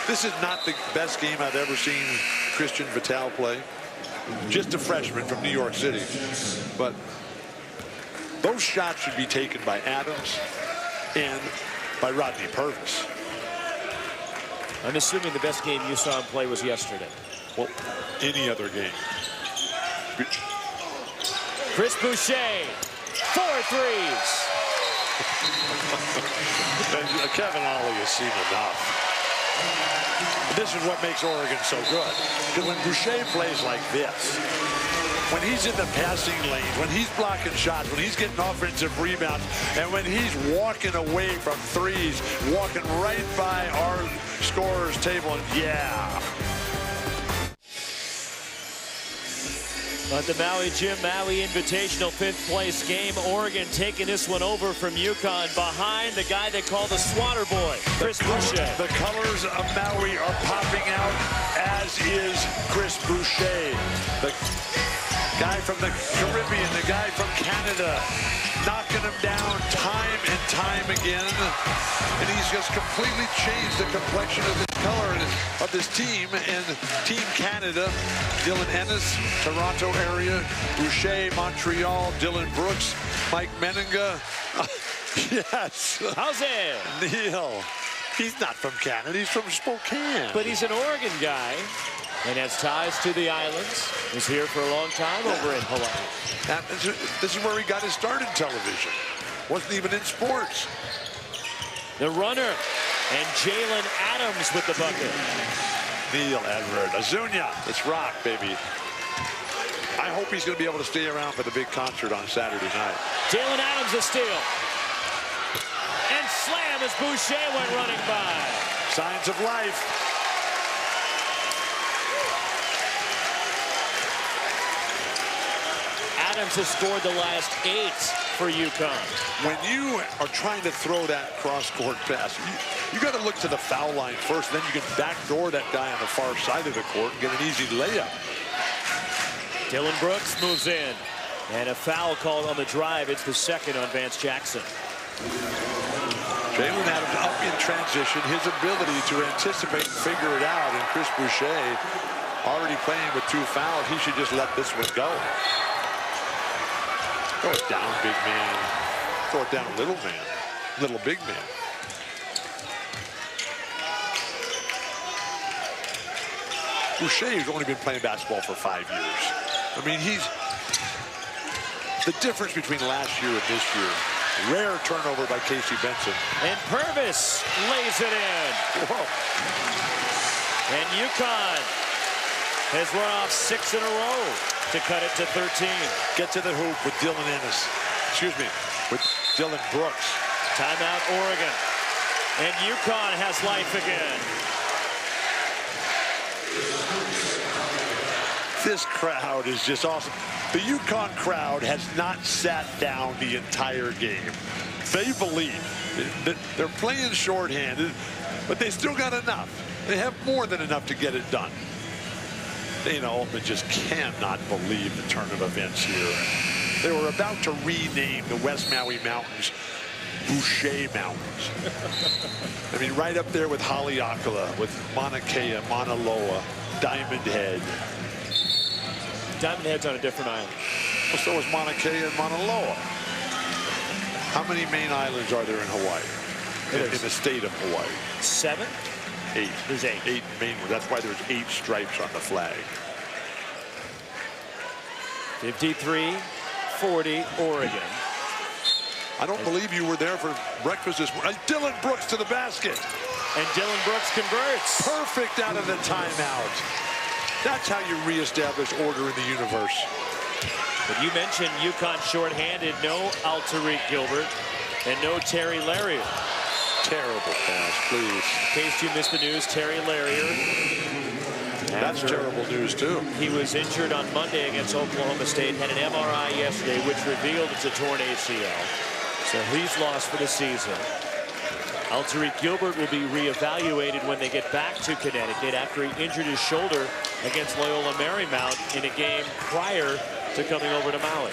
this is not the best game I've ever seen Christian Vitale play. Just a freshman from New York City. But those shots should be taken by Adams and by Rodney Purvis. I'm assuming the best game you saw him play was yesterday. Well, any other game. Chris Boucher, 4 threes. Kevin Ollie has seen enough. This is what makes Oregon so good. Because when Boucher plays like this, when he's in the passing lane, when he's blocking shots, when he's getting offensive rebounds, and when he's walking away from threes, walking right by our scorer's table, and yeah. At the Maui Gym, Maui Invitational 5th place game. Oregon taking this one over from UConn behind the guy they call the Swatter Boy, Chris Boucher. The colors of Maui are popping out, as is Chris Boucher. The guy from the Caribbean, the guy from Canada, knocking him down time and time again. And he's just completely changed the complexion of this color of this team. And Team Canada, Dylan Ennis, Toronto area, Boucher, Montreal, Dylan Brooks, Mike Meninga. Yes. How's it? Neil. He's not from Canada, he's from Spokane. But he's an Oregon guy and has ties to the islands. He's here for a long time over in Hawaii. And this is where he got his start in television. Wasn't even in sports. The runner, and Jalen Adams with the bucket. Neil Edward, Azunia, it's rock, baby. I hope he's going to be able to stay around for the big concert on Saturday night. Jalen Adams a steal. And slam as Boucher went running by. Signs of life. Adams has scored the last 8 for UConn. When you are trying to throw that cross-court pass, You got to look to the foul line first, then you can backdoor that guy on the far side of the court and get an easy layup. Dylan Brooks moves in. And a foul called on the drive. It's the second on Vance Jackson. Jalen Adams up in transition. His ability to anticipate and figure it out. And Chris Boucher already playing with 2 fouls. He should just let this one go. Throw it down, big man. Throw it down, little man. Little big man. Boucher has only been playing basketball for 5 years. I mean, he's the difference between last year and this year. Rare turnover by Casey Benson. And Purvis lays it in. Whoa. And UConn has run off 6 in a row to cut it to 13. Get to the hoop with Dylan Ennis. Excuse me, with Dylan Brooks. Timeout, Oregon. And UConn has life again. This crowd is just awesome. The UConn crowd has not sat down the entire game. They believe that they're playing shorthanded, but they still got enough. They have more than enough to get it done. Dana Altman just cannot believe the turn of events here. They were about to rename the West Maui Mountains Boucher Mountains. I mean, right up there with Haleakala, with Mauna Kea, Mauna Loa, Diamond Head. Diamond Head's on a different island. Well, so is Mauna Kea and Mauna Loa. How many main islands are there in Hawaii? In the state of Hawaii? 7? 8. There's 8. 8 main ones. That's why there's 8 stripes on the flag. 53-40 Oregon. I don't believe you were there for breakfast this morning. Dylan Brooks to the basket. And Dylan Brooks converts. Perfect out of the timeout. That's how you reestablish order in the universe. But you mentioned UConn shorthanded. No Altariq Gilbert and no Terry Larrier. Terrible pass, please. In case you missed the news, Terry Larrier. That's terrible news, too. He was injured on Monday against Oklahoma State, had an MRI yesterday, which revealed it's a torn ACL. So he's lost for the season. Altariq Gilbert will be reevaluated when they get back to Connecticut after he injured his shoulder against Loyola Marymount in a game prior to coming over to Maui.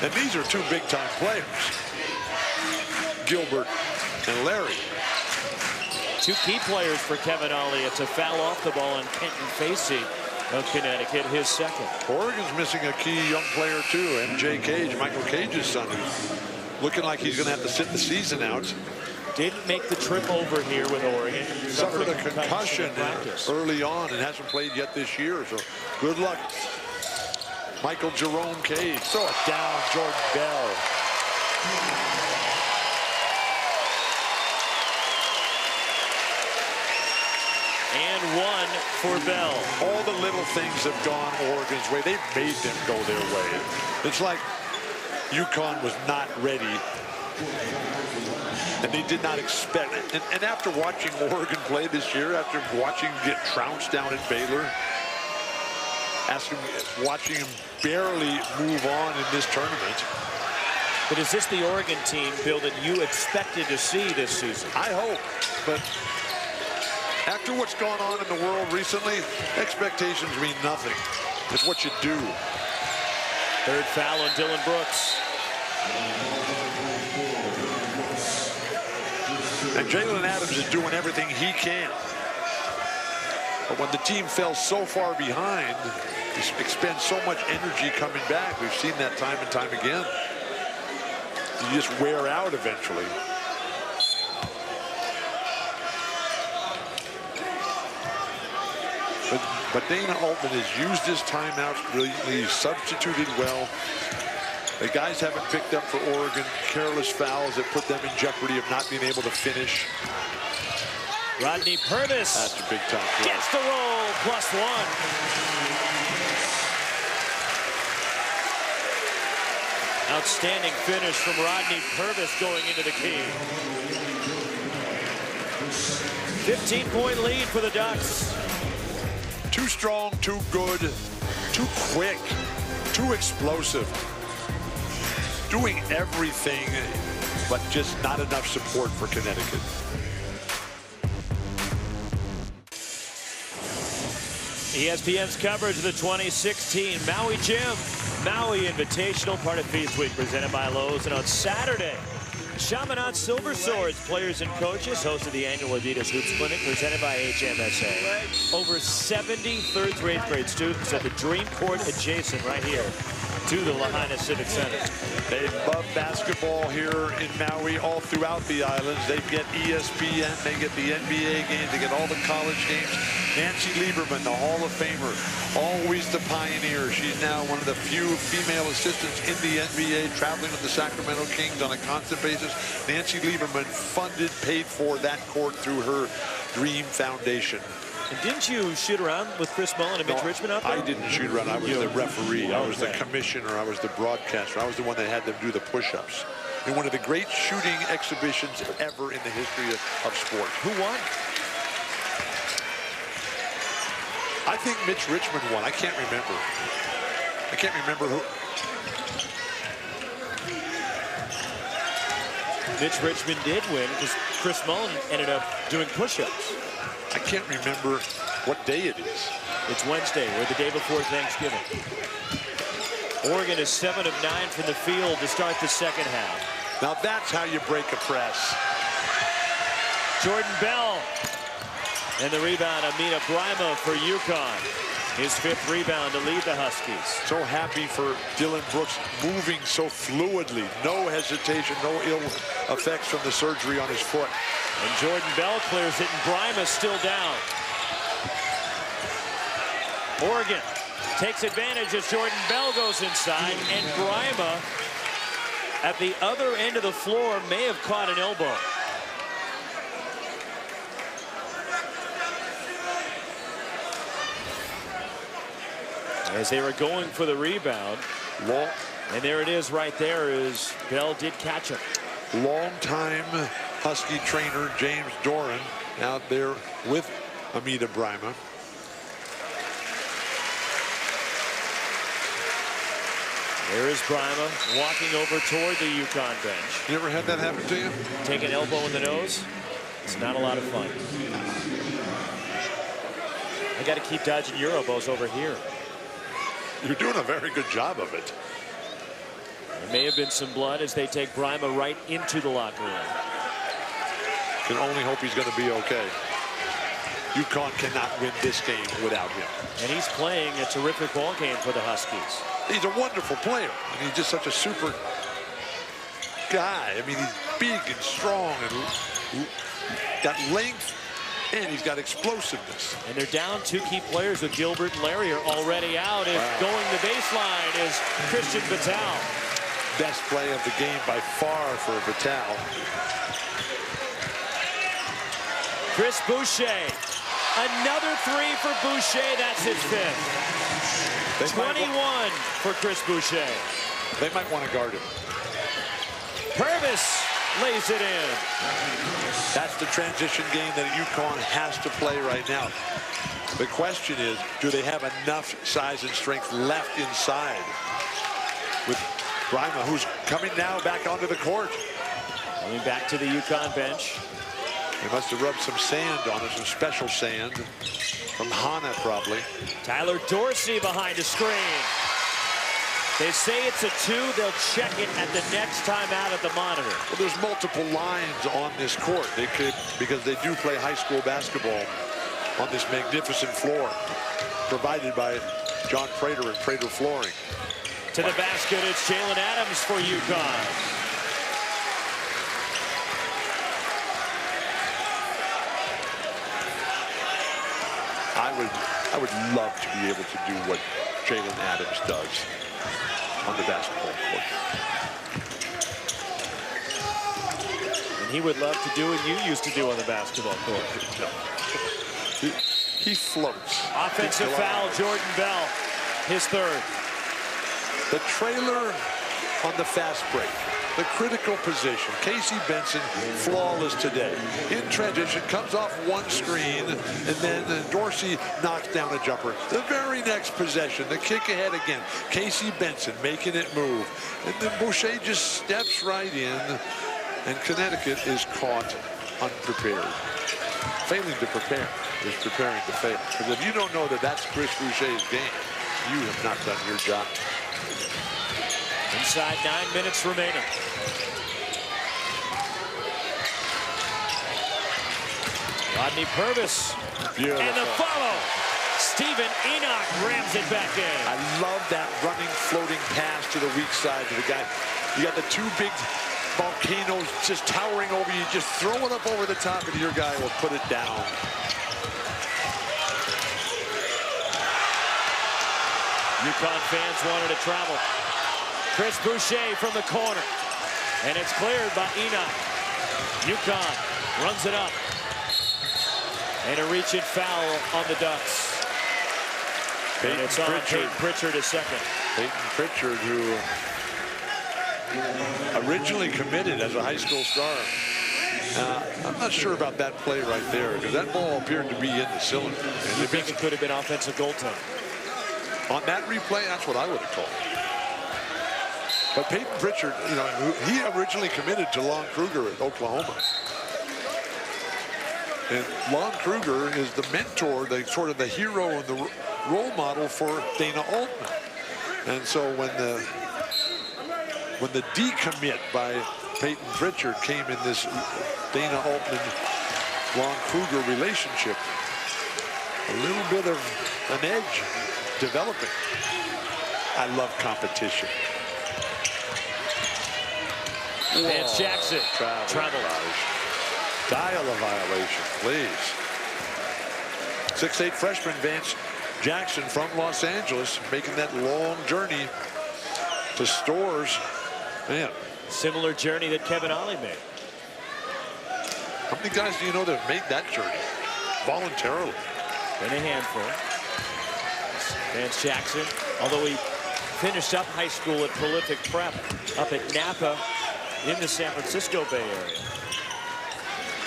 And these are 2 big-time players, Gilbert and Larry. 2 key players for Kevin Ollie. It's a foul off the ball on Kenton Facey of Connecticut, his second. Oregon's missing a key young player, too, MJ Cage, Michael Cage's son, who's looking like he's going to have to sit the season out. Didn't make the trip over here with Oregon. Suffered a concussion early on and hasn't played yet this year, so good luck. Michael Jerome Cage. Throw it down, Jordan Bell. And 1 for Bell. All the little things have gone Oregon's way. They've made them go their way. It's like UConn was not ready. And they did not expect it. And after watching Oregon play this year, after watching them get trounced down at Baylor, watching them barely move on in this tournament. But is this the Oregon team, Bill, that you expected to see this season? I hope. But after what's gone on in the world recently, expectations mean nothing. It's what you do. 3rd foul on Dylan Brooks. And Jalen Adams is doing everything he can. But when the team fell so far behind, he expends so much energy coming back. We've seen that time and time again. You just wear out eventually. But Dana Altman has used his timeouts brilliantly. He's substituted well. The guys haven't picked up for Oregon careless fouls that put them in jeopardy of not being able to finish. Rodney Purvis. That's a big time play. Gets the roll, +1. Outstanding finish from Rodney Purvis going into the key. 15-point lead for the Ducks. Too strong, too good, too quick, too explosive. Doing everything, but just not enough support for Connecticut. ESPN's coverage of the 2016 Maui Gym Maui Invitational, part of Feast Week, presented by Lowe's. And on Saturday, Chaminade Silver Swords players and coaches hosted the annual Adidas Hoops Clinic presented by HMSA. Over 70 3rd to 8th grade students at the Dream Court adjacent right here to the Lahaina Civic Center. They love basketball here in Maui, all throughout the islands. They get ESPN, they get the NBA games, they get all the college games. Nancy Lieberman, the Hall of Famer, always the pioneer. She's now one of the few female assistants in the NBA, traveling with the Sacramento Kings on a constant basis. Nancy Lieberman funded, paid for that court through her Dream Foundation. And didn't you shoot around with Chris Mullen and Mitch Richmond out there? I didn't shoot around. I was the referee. I was the commissioner. I was the broadcaster. I was the one that had them do the push-ups. In one of the great shooting exhibitions ever in the history of sport. Who won? I think Mitch Richmond won. I can't remember. I can't remember who. Mitch Richmond did win because Chris Mullen ended up doing push-ups. I can't remember what day it is. It's Wednesday, or the day before Thanksgiving. Oregon is 7 of 9 from the field to start the second half. Now that's how you break a press. Jordan Bell. And the rebound, Amina Brima for UConn. His 5th rebound to lead the Huskies. So happy for Dylan Brooks, moving so fluidly. No hesitation, no ill effects from the surgery on his foot. And Jordan Bell clears it, and Brima's still down. Oregon takes advantage as Jordan Bell goes inside, and Brima at the other end of the floor may have caught an elbow. As they were going for the rebound. And there it is right there as Bell did catch him. Long-time Husky trainer James Doran out there with Amina Brima. There is Brima walking over toward the UConn bench. You ever had that happen to you? Take an elbow in the nose. It's not a lot of fun. I got to keep dodging your elbows over here. You're doing a very good job of it. There may have been some blood as they take Brima right into the locker room. Can only hope he's going to be okay. UConn cannot win this game without him. And he's playing a terrific ball game for the Huskies. He's a wonderful player. And he's just such a super guy. I mean, he's big and strong and got length. And he's got explosiveness. And they're down 2 key players with Gilbert and Larry are already out. Going the baseline is Christian Vital. Best play of the game by far for Vital. Chris Boucher. Another 3 for Boucher. That's his 5th. 21 for Chris Boucher. They might want to guard him. Purvis lays it in. That's the transition game that UConn has to play right now. The question is, do they have enough size and strength left inside? With Brima, who's coming now back onto the court. Coming back to the UConn bench. They must have rubbed some sand on it, some special sand. From Hana, probably. Tyler Dorsey behind a screen. They say it's a 2. They'll check it at the next time out at the monitor. Well, there's multiple lines on this court. They could, because they do play high school basketball on this magnificent floor provided by John Prater and Prater Flooring. To the basket, it's Jalen Adams for UConn. I would love to be able to do what Jalen Adams does on the basketball court. And he would love to do what you used to do on the basketball court. He floats. Offensive foul, Jordan Bell, his 3rd. The trailer on the fast break. The critical position. Casey Benson, flawless today. In transition, comes off one screen, and then Dorsey knocks down a jumper. The very next possession, the kick ahead again. Casey Benson making it move. And then Boucher just steps right in, and Connecticut is caught unprepared. Failing to prepare is preparing to fail. Because if you don't know that that's Chris Boucher's game, you have not done your job. Inside 9 minutes remaining. Rodney Purvis. Beautiful. And the follow. Stephen Enoch rams it back in. I love that running, floating pass to the weak side of the guy. You got the two big volcanoes just towering over you. Just throw it up over the top and your guy will put it down. UConn fans wanted to travel. Chris Boucher from the corner. And it's cleared by Enoch. UConn runs it up. And a reach-in foul on the Ducks. And it's on Peyton Pritchard a second. Peyton Pritchard, who originally committed as a high school star. I'm not sure about that play right there, because that ball appeared to be in the cylinder. And You think it could have been offensive goaltending? On that replay, that's what I would have called. But Peyton Pritchard, you know, he originally committed to Lon Kruger at Oklahoma. And Lon Kruger is the mentor, the sort of the hero and the role model for Dana Altman. And so when the decommit by Peyton Pritchard came in this Dana Altman-Lon Kruger relationship, a little bit of an edge developing. I love competition. Vance Jackson. Travel. Dial a violation, please. 6'8" freshman Vance Jackson from Los Angeles, making that long journey to Storrs. Man. Similar journey that Kevin Ollie made. How many guys do you know that have made that journey voluntarily? And a handful. Vance Jackson, although he finished up high school at Prolific Prep up at Napa in the San Francisco Bay Area.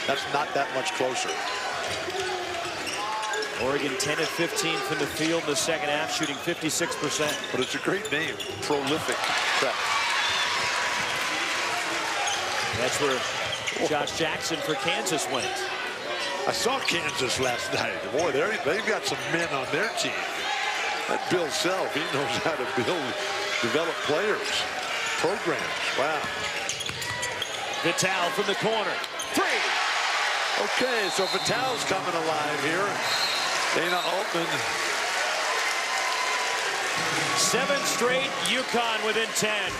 That's not that much closer. Oregon 10 of 15 from the field in the second half, shooting 56%. But it's a great name, Prolific Prep. That's where Josh Jackson for Kansas went. I saw Kansas last night. Boy, they've got some men on their team. That Bill Self, he knows how to develop players, programs. Wow. Vital from the corner. Free. Okay, so Vital's coming alive here. Dana Altman. 7 straight, UConn within 10.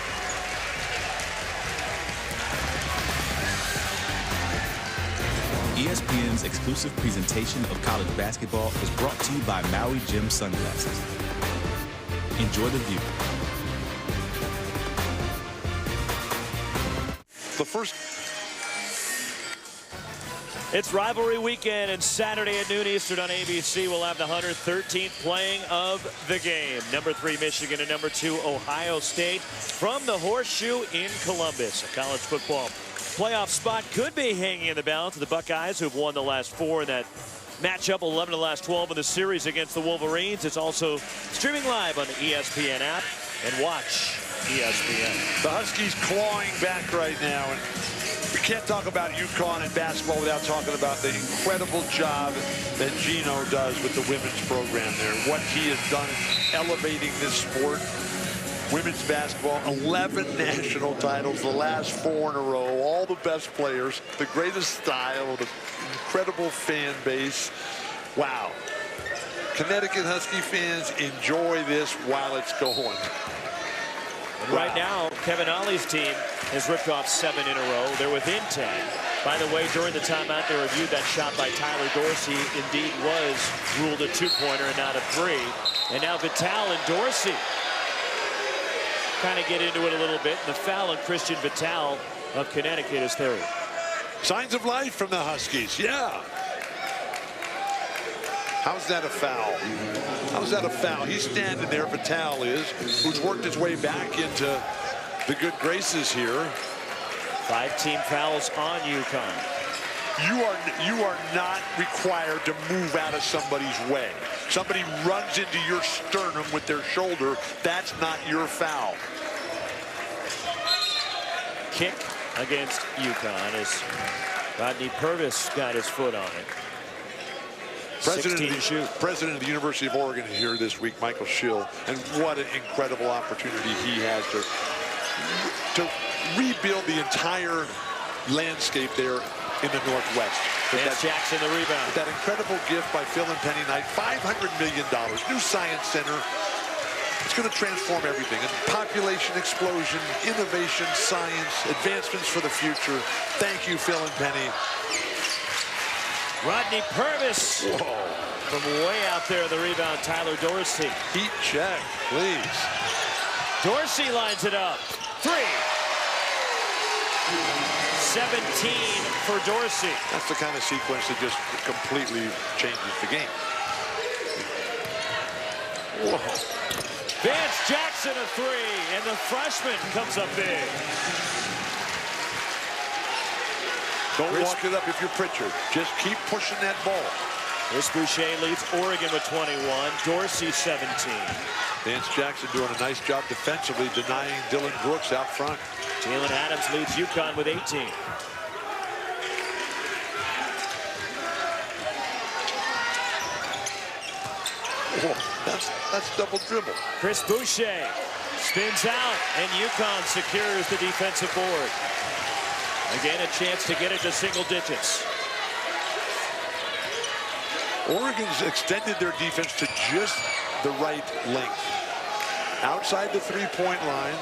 ESPN's exclusive presentation of college basketball is brought to you by Maui Gym Sunglasses. Enjoy the view. The first. It's rivalry weekend, and Saturday at noon Eastern on ABC we'll have the 113th playing of the game. Number 3 Michigan and number 2 Ohio State from the Horseshoe in Columbus. A college football playoff spot could be hanging in the balance of the Buckeyes, who've won the last 4 in that matchup, 11 of the last 12 in the series against the Wolverines. It's also streaming live on the ESPN app, and watch ESPN. The Huskies clawing back right now, and we can't talk about UConn and basketball without talking about the incredible job that Gino does with the women's program there. What he has done elevating this sport. Women's basketball, 11 national titles, the last 4 in a row, all the best players, the greatest style, the incredible fan base. Wow. Connecticut Husky fans, enjoy this while it's going. And right now, Kevin Ollie's team has ripped off 7 in a row. They're within 10. By the way, during the timeout, they reviewed that shot by Tyler Dorsey. Indeed was ruled a 2-pointer and not a 3. And now Vital and Dorsey kind of get into it a little bit. And the foul on Christian Vital of Connecticut is 3rd. Signs of life from the Huskies, yeah. How's that a foul? How's that a foul? He's standing there, Vital is, who's worked his way back into the good graces here. 5 team fouls on UConn. You are not required to move out of somebody's way. Somebody runs into your sternum with their shoulder, that's not your foul. Kick against UConn as Rodney Purvis got his foot on it. President of the University of Oregon here this week, Michael Schill, and what an incredible opportunity he has to rebuild the entire landscape there in the Northwest. Vance Jackson, the rebound. With that incredible gift by Phil and Penny Knight, $500 million, new science center. It's going to transform everything. And population explosion, innovation, science, advancements for the future. Thank you, Phil and Penny. Rodney Purvis. Whoa. From way out there, the rebound, Tyler Dorsey. Heat check, please. Dorsey lines it up. 3. 17 for Dorsey. That's the kind of sequence that just completely changes the game. Whoa. Vance Jackson a 3, and the freshman comes up big. Don't walk it up if you're Pritchard. Just keep pushing that ball. Chris Boucher leads Oregon with 21. Dorsey 17. Vance Jackson doing a nice job defensively, denying Dylan Brooks out front. Jalen Adams leads UConn with 18. Whoa, that's double dribble. Chris Boucher spins out, and UConn secures the defensive board. Again, a chance to get it to single digits. Oregon's extended their defense to just the right length. Outside the three-point line,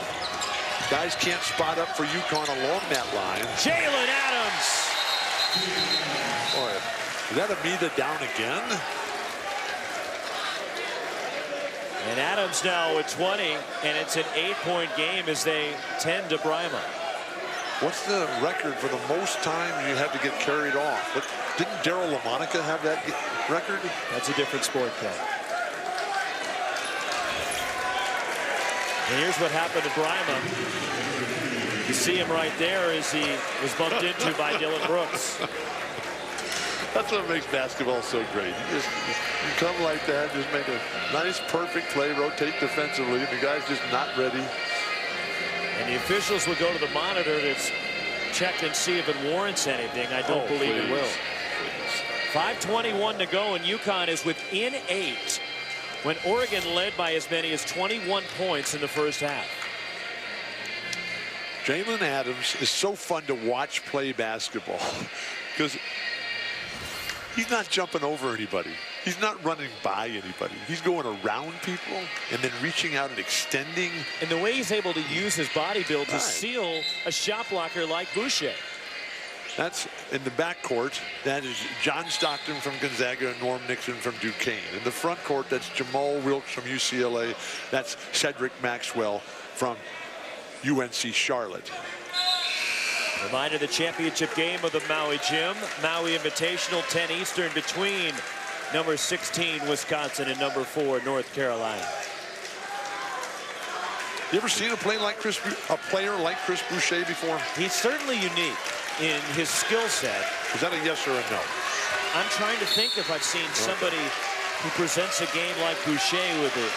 guys can't spot up for UConn along that line. Jalen Adams. Boy, is that Amida down again? And Adams now with 20, and it's an 8-point game as they tend to Brima. What's the record for the most time you had to get carried off? But didn't Daryl LaMonica have that record? That's a different sport, Ken. And here's what happened to Brima. You see him right there as he was bumped into by Dylan Brooks. That's what makes basketball so great. You come like that, just make a nice, perfect play, rotate defensively, and the guy's just not ready. And the officials will go to the monitor to check and see if it warrants anything. I don't believe it will. 5:21 to go, and UConn is within 8 when Oregon led by as many as 21 points in the first half. Jalen Adams is so fun to watch play basketball because he's not jumping over anybody. He's not running by anybody. He's going around people and then reaching out and extending. And the way he's able to use his body build to seal a shot blocker like Boucher. That's in the backcourt. That is John Stockton from Gonzaga and Norm Nixon from Duquesne. In the front court, that's Jamal Wilkes from UCLA. That's Cedric Maxwell from UNC Charlotte. Reminder, the championship game of the Maui Gym. Maui Invitational, 10 Eastern, between number 16 Wisconsin and number 4 North Carolina. You ever seen a player like Chris Boucher before? He's certainly unique in his skill set. Is that a yes or a no? I'm trying to think if I've seen somebody who presents a game like Boucher with the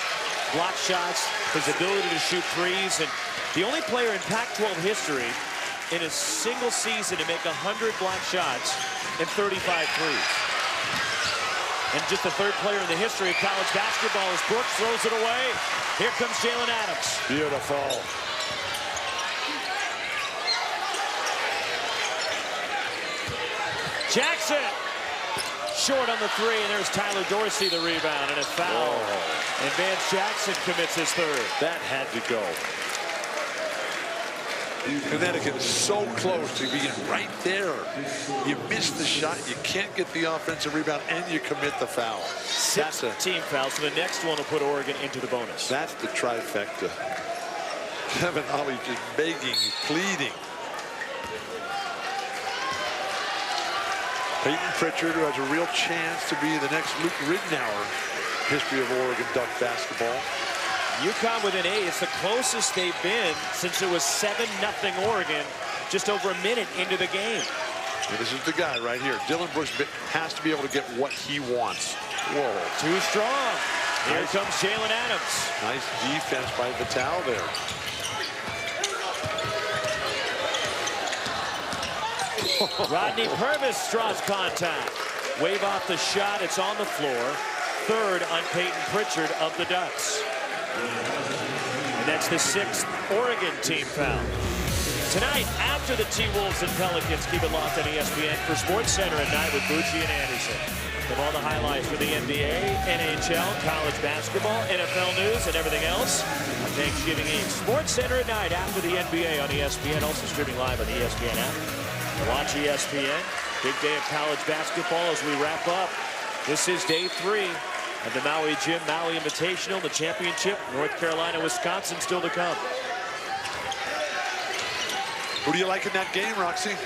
block shots, his ability to shoot threes, and the only player in Pac-12 history in a single season to make 100 block shots and 35 threes. And just the third player in the history of college basketball as Brooks throws it away. Here comes Jalen Adams. Beautiful. Jackson short on the 3, and there's Tyler Dorsey, the rebound, and a foul. Whoa. And Vance Jackson commits his 3rd. That had to go. Connecticut is so close to being right there. You miss the shot, you can't get the offensive rebound, and you commit the foul. 6 team fouls, so the next one will put Oregon into the bonus. That's the trifecta. Kevin Ollie just begging, pleading. Peyton Pritchard, who has a real chance to be the next Luke Ridnour, history of Oregon Duck basketball. UConn within 8. It's the closest they've been since it was 7-0 Oregon just over a minute into the game. And this is the guy right here. Dylan Brooks has to be able to get what he wants. Whoa. Too strong. Here comes Jalen Adams. Nice defense by Vital there. Rodney Purvis draws contact. Wave off the shot. It's on the floor. Third on Peyton Pritchard of the Ducks. And that's the 6th Oregon team foul. Tonight, after the T-Wolves and Pelicans, keep it locked on ESPN for SportsCenter at night with Bucci and Anderson. With all the highlights for the NBA, NHL, college basketball, NFL news, and everything else on Thanksgiving Eve. SportsCenter at night after the NBA on ESPN, also streaming live on the ESPN app. Watch ESPN. Big day of college basketball as we wrap up. This is day 3 of the Maui Gym Maui Invitational, the championship. North Carolina, Wisconsin still to come. Who do you like in that game, Roxy?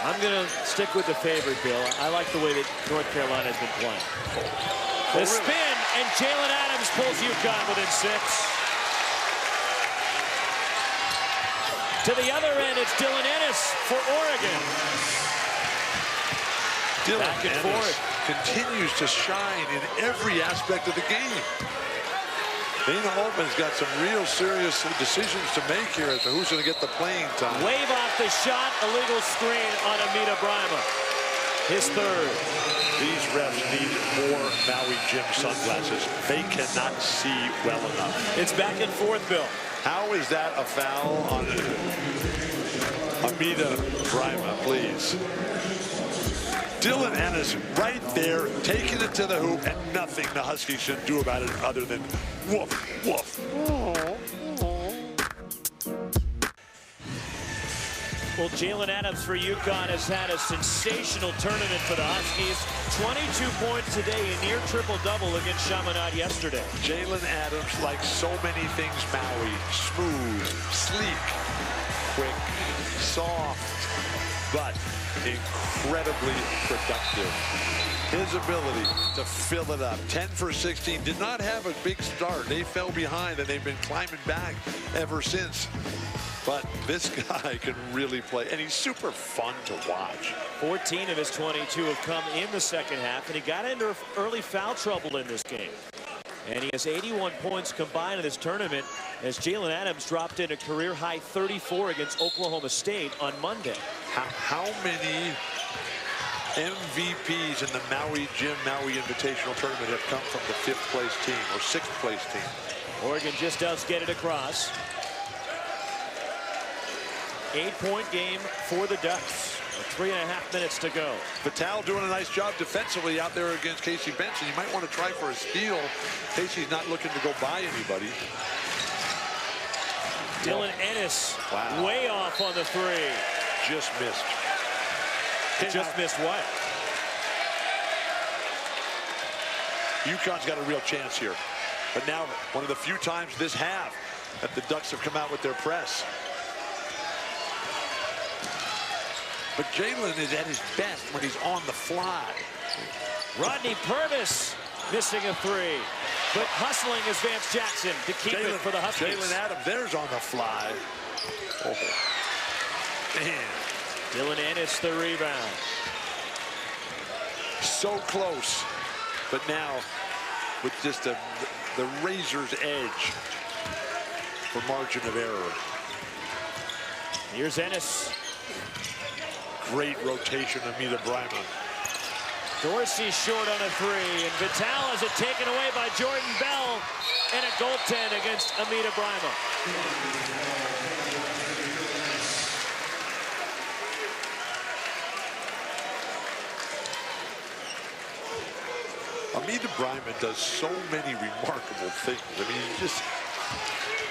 I'm going to stick with the favorite, Bill. I like the way that North Carolina has been playing. The spin, and Jalen Adams pulls UConn within 6. To the other end, it's Dylan Ennis for Oregon. Dylan Back and Ennis forth. continues to shine in every aspect of the game. Dana Altman's got some real serious decisions to make here as to who's going to get the playing time. Wave off the shot, illegal screen on Amita Brima. His 3rd. These refs need more Maui Gym sunglasses. They cannot see well enough. It's back and forth, Bill. How is that a foul on Amita Brima, please? Dylan Ennis right there, taking it to the hoop, and nothing the Huskies should do about it other than woof, woof. Well, Jalen Adams for UConn has had a sensational tournament for the Huskies. 22 points today, a near triple-double against Chaminade yesterday. Jalen Adams, like so many things Maui, smooth, sleek, quick, soft, but incredibly productive. His ability to fill it up. 10 for 16. Did not have a big start. They fell behind, and they've been climbing back ever since. But this guy can really play, and he's super fun to watch. 14 of his 22 have come in the second half, and he got into early foul trouble in this game. And he has 81 points combined in this tournament as Jalen Adams dropped in a career-high 34 against Oklahoma State on Monday. How many MVPs in the Maui Gym Maui Invitational Tournament have come from the 5th place team or 6th place team? Oregon just does get it across. 8-point game for the Ducks. 3.5 minutes to go. Vital doing a nice job defensively out there against Casey Benson. You might want to try for a steal. Casey's not looking to go by anybody. Dylan Ennis, wow, way off on the 3. Just missed. Just missed what? UConn's got a real chance here. But now, one of the few times this half that the Ducks have come out with their press. But Jalen is at his best when he's on the fly. Rodney Purvis missing a 3. But hustling is Vance Jackson to keep it for the Huskies. Jalen Adams, there's on the fly. Oh, man. Dylan Ennis the rebound. So close. But now, with just the razor's edge for margin of error. Here's Ennis. Great rotation of Amita Brima. Dorsey short on a 3, and Vital has it taken away by Jordan Bell, and a goaltend against Amita Brima. Amita Brima does so many remarkable things. I mean,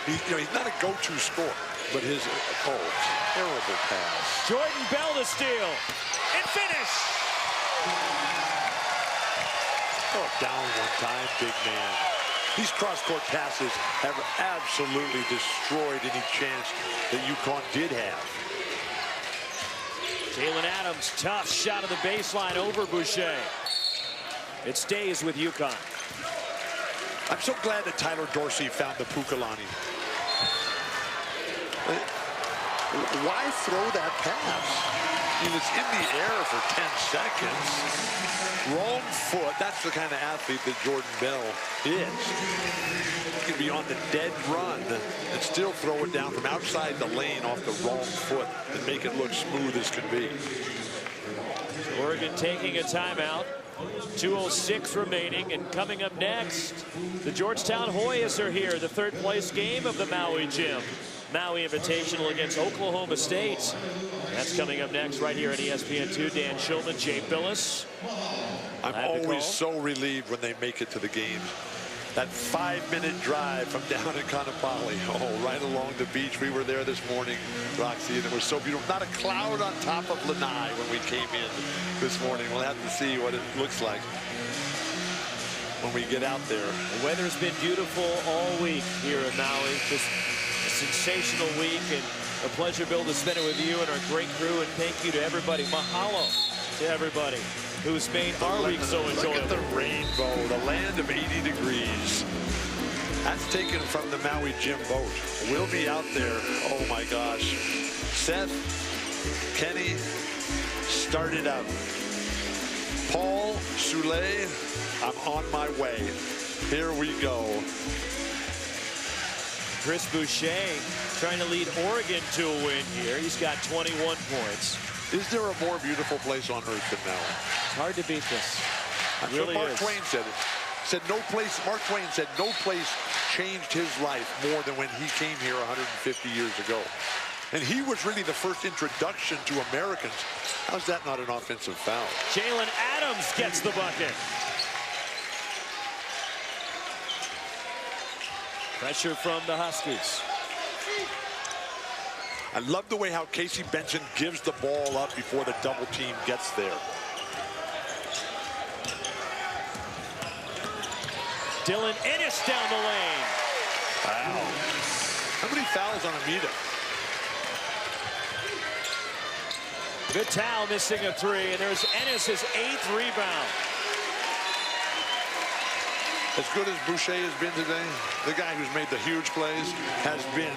he's not a go-to scorer, but his terrible pass. Jordan Bell to steal and finish. Oh, down one time, big man. These cross-court passes have absolutely destroyed any chance that UConn did have. Jalen Adams, tough shot of the baseline over Boucher. It stays with UConn. I'm so glad that Tyler Dorsey found the Pukalani. Why throw that pass? I mean, it's in the air for 10 seconds. Wrong foot. That's the kind of athlete that Jordan Bell is. He can be on the dead run and still throw it down from outside the lane off the wrong foot and make it look smooth as can be. Oregon taking a timeout. 2:06 remaining, and coming up next, the Georgetown Hoyas are here. The third place game of the Maui Gym. Maui Invitational against Oklahoma State. That's coming up next right here at ESPN2. Dan Schulman, Jay Billis. I'm always so relieved when they make it to the game. That 5-minute drive from down in Kaanapali, right along the beach. We were there this morning, Roxy, and it was so beautiful. Not a cloud on top of Lanai when we came in this morning. We'll have to see what it looks like when we get out there. The weather's been beautiful all week here in Maui. Just a sensational week, and a pleasure, Bill, to spend it with you and our great crew. And thank you to everybody. Mahalo to everybody who's made our week so enjoyable. Look at the rainbow, the land of 80 degrees. That's taken from the Maui Gym boat. We'll be out there. Oh my gosh. Seth, Kenny, started up. Paul, Soule, I'm on my way. Here we go. Chris Boucher trying to lead Oregon to a win here. He's got 21 points. Is there a more beautiful place on earth than Maui? It's hard to beat this. That's what Mark Twain said. Mark Twain said no place changed his life more than when he came here 150 years ago. And he was really the first introduction to Americans. How's that not an offensive foul? Jalen Adams gets the bucket. Pressure from the Huskies. I love the way how Casey Benson gives the ball up before the double team gets there. Dylan Ennis down the lane. Wow. How many fouls on Amita? Vital missing a three, and there's Ennis' 8th rebound. As good as Boucher has been today, the guy who's made the huge plays has been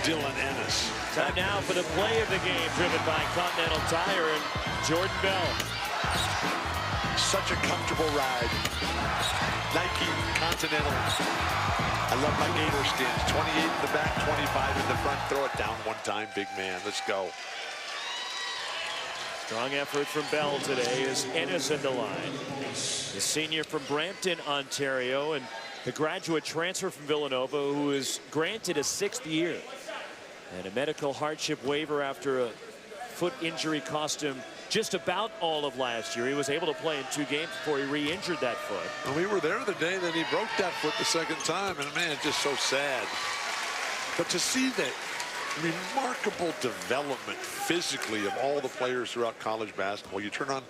Dylan Ennis. Time now for the play of the game, driven by Continental Tire and Jordan Bell. Such a comfortable ride. Nike Continental. I love my Gator skins. 28 in the back, 25 in the front. Throw it down one time, big man. Let's go. Strong effort from Bell today as Ennis in the line. The senior from Brampton, Ontario, and the graduate transfer from Villanova, who is granted a 6th year. And a medical hardship waiver after a foot injury cost him just about all of last year. He was able to play in 2 games before he re-injured that foot. And we were there the day that he broke that foot the 2nd time, and man, it's just so sad. But to see that remarkable development physically of all the players throughout college basketball. You turn on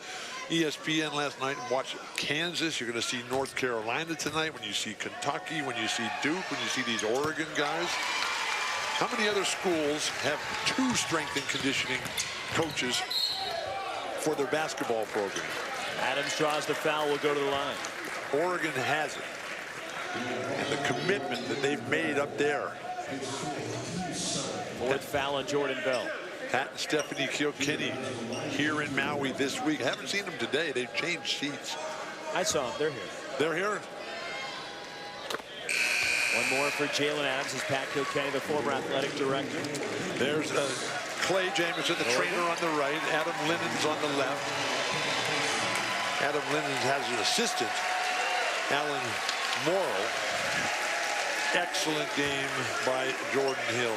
ESPN last night and watch Kansas. You're going to see North Carolina tonight. When you see Kentucky, when you see Duke, when you see these Oregon guys. How many other schools have 2 strength and conditioning coaches for their basketball program? Adams draws the foul, will go to the line. Oregon has it. And the commitment that they've made up there. 4th foul on Jordan Bell. Pat and Stephanie Kilkenny here in Maui this week. I haven't seen them today. They've changed seats. I saw them. They're here. They're here. One more for Jalen Adams as Pat Kilkenny, the former athletic director. There's Clay Jamison, the trainer, on the right. Adam Linens on the left. Adam Linens has an assistant, Alan Morrow. Excellent game by Jordan Hill.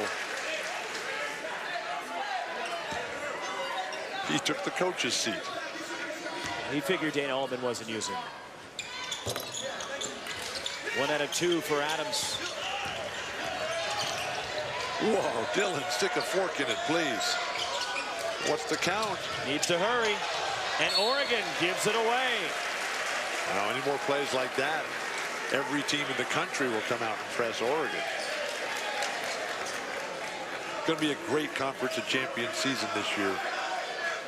He took the coach's seat. He figured Dana Altman wasn't using it. 1 out of 2 for Adams. Whoa, Dylan, stick a fork in it, please. What's the count? Needs to hurry. And Oregon gives it away. Now, any more plays like that, every team in the country will come out and press Oregon. It's going to be a great Conference of Champions season this year.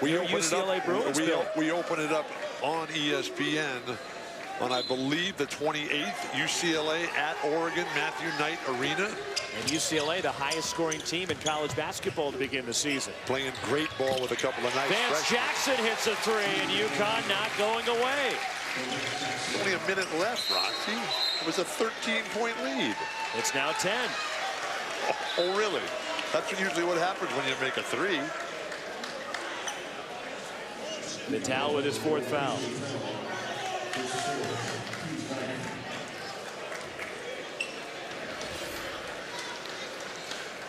We open UCLA Bruins, we open it up on ESPN on, I believe, the 28th. UCLA at Oregon, Matthew Knight Arena. And UCLA, the highest scoring team in college basketball to begin the season. Playing great ball with a couple of nice Vance freshmen. Jackson hits a 3, and UConn not going away. Only a minute left, Roxy. It was a 13-point lead. It's now 10. Oh, really? That's usually what happens when you make a 3. Vitale with his 4th foul.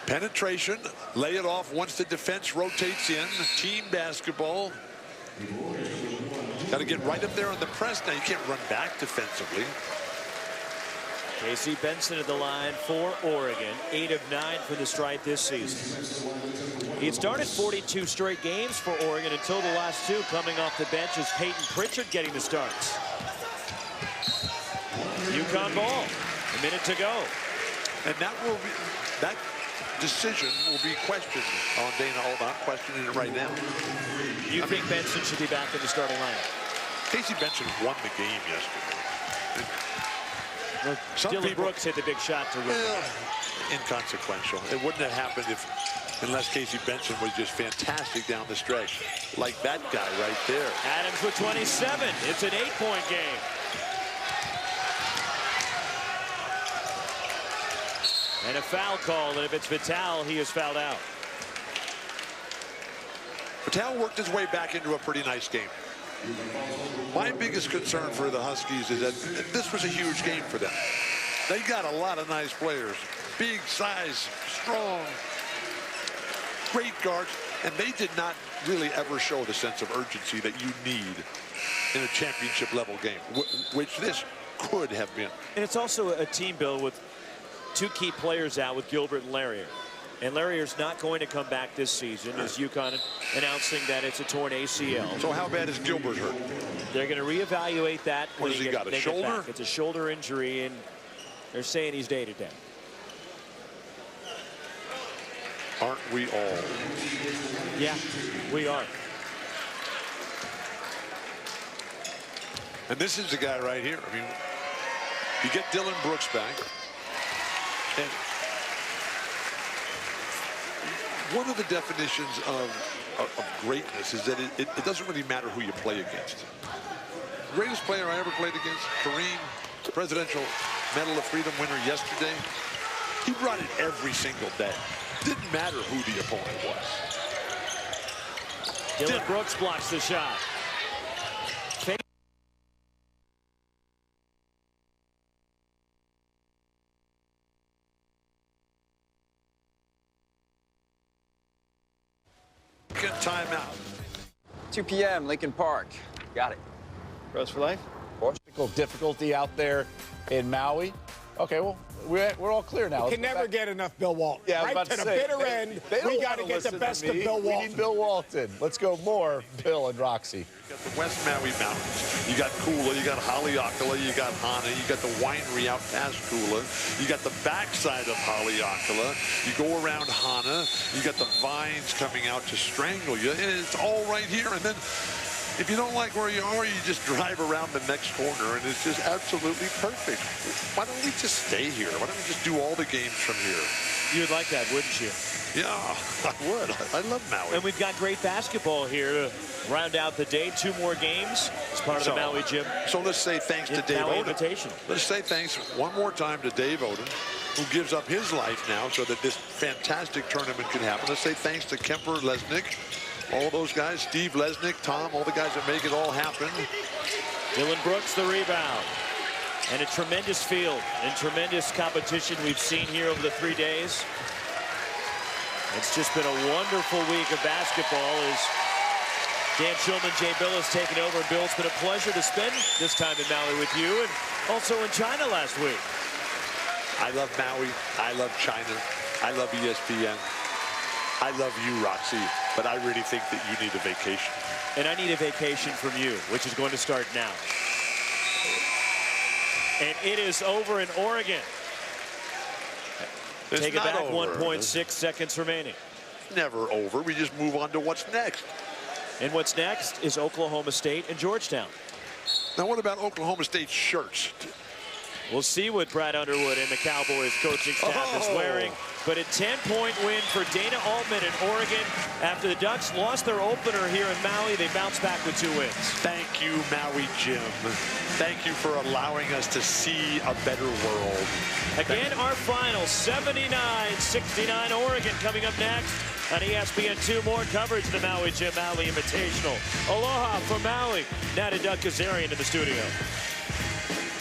Penetration, lay it off once the defense rotates in. Team basketball. Got to get right up there on the press. Now you can't run back defensively. Casey Benson at the line for Oregon, 8 of 9 from the stripe this season. He had started 42 straight games for Oregon until the last 2, coming off the bench as Peyton Pritchard getting the starts. UConn ball, a minute to go. And that decision will be questioned on Dana Alba. Questioning it right now. You think Benson should be back in the starting lineup? Casey Benson won the game yesterday. Dylan Brooks hit the big shot to win. Inconsequential. It wouldn't have happened unless Casey Benson was just fantastic down the stretch, like that guy right there. Adams with 27. It's an 8-point game. And a foul call, and if it's Vitale, he is fouled out. Vitale worked his way back into a pretty nice game. My biggest concern for the Huskies is that this was a huge game for them. They got a lot of nice players. Big size, strong, great guards, and they did not really ever show the sense of urgency that you need in a championship level game, which this could have been. And it's also a team, Bill, with 2 key players out with Gilbert and Larrier. And Larrier's not going to come back this season, as UConn announcing that it's a torn ACL. So how bad is Gilbert hurt? They're going to reevaluate that. What has he got, a shoulder? It's a shoulder injury, and they're saying he's day-to-day. Aren't we all? Yeah, we are. And this is the guy right here. I mean, you get Dylan Brooks back. And one of the definitions of greatness is that it doesn't really matter who you play against. The greatest player I ever played against, Kareem, Presidential Medal of Freedom winner yesterday, he brought it every single day. Didn't matter who the opponent was. Dylan Brooks blocks the shot. Timeout. 2 p.m. Lincoln Park. Got it. Rose for life. Technical difficulty out there in Maui. Okay, well, we're all clear now. You can never get enough Bill Walton. Yeah, right to the bitter end, we got to get the best of Bill Walton. We need Bill Walton. Let's go more Bill and Roxy. You got the West Maui Mountains. You got Kula, you got Haleakala, you got Hana, you got the winery out past Kula. You got the backside of Haleakala. You go around Hana. You got the vines coming out to strangle you. And it's all right here. And then if you don't like where you are, you just drive around the next corner, and it's just absolutely perfect. Why don't we just stay here? Why don't we just do all the games from here? You would like that, wouldn't you? Yeah, I would. I love Maui. And we've got great basketball here to round out the day. 2 more games as part of the Maui Gym. So let's say thanks to Dave Maui Odom. Invitational. Let's say thanks one more time to Dave Odom, who gives up his life now so that this fantastic tournament can happen. Let's say thanks to Kemper Lesnick, all those guys, Steve Lesnick, Tom, all the guys that make it all happen. Dylan Brooks, the rebound. And a tremendous field and tremendous competition we've seen here over the 3 days. It's just been a wonderful week of basketball as Dan Shulman, Jay Bill has taken over. And Bill, it's been a pleasure to spend this time in Maui with you and also in China last week. I love Maui. I love China. I love ESPN. I love you, Roxy, but I really think that you need a vacation. And I need a vacation from you, which is going to start now. And it is over in Oregon. Take it back, 1.6 seconds remaining. Never over. We just move on to what's next. And what's next is Oklahoma State and Georgetown. Now, what about Oklahoma State shirts? We'll see what Brad Underwood and the Cowboys coaching staff is wearing. But a 10-point win for Dana Altman in Oregon. After the Ducks lost their opener here in Maui, they bounced back with 2 wins. Thank you, Maui Jim. Thank you for allowing us to see a better world. Again, our final, 79-69 Oregon coming up next on ESPN2. More coverage of the Maui Jim Maui Invitational. Aloha from Maui. Now to Doug Kazarian in the studio.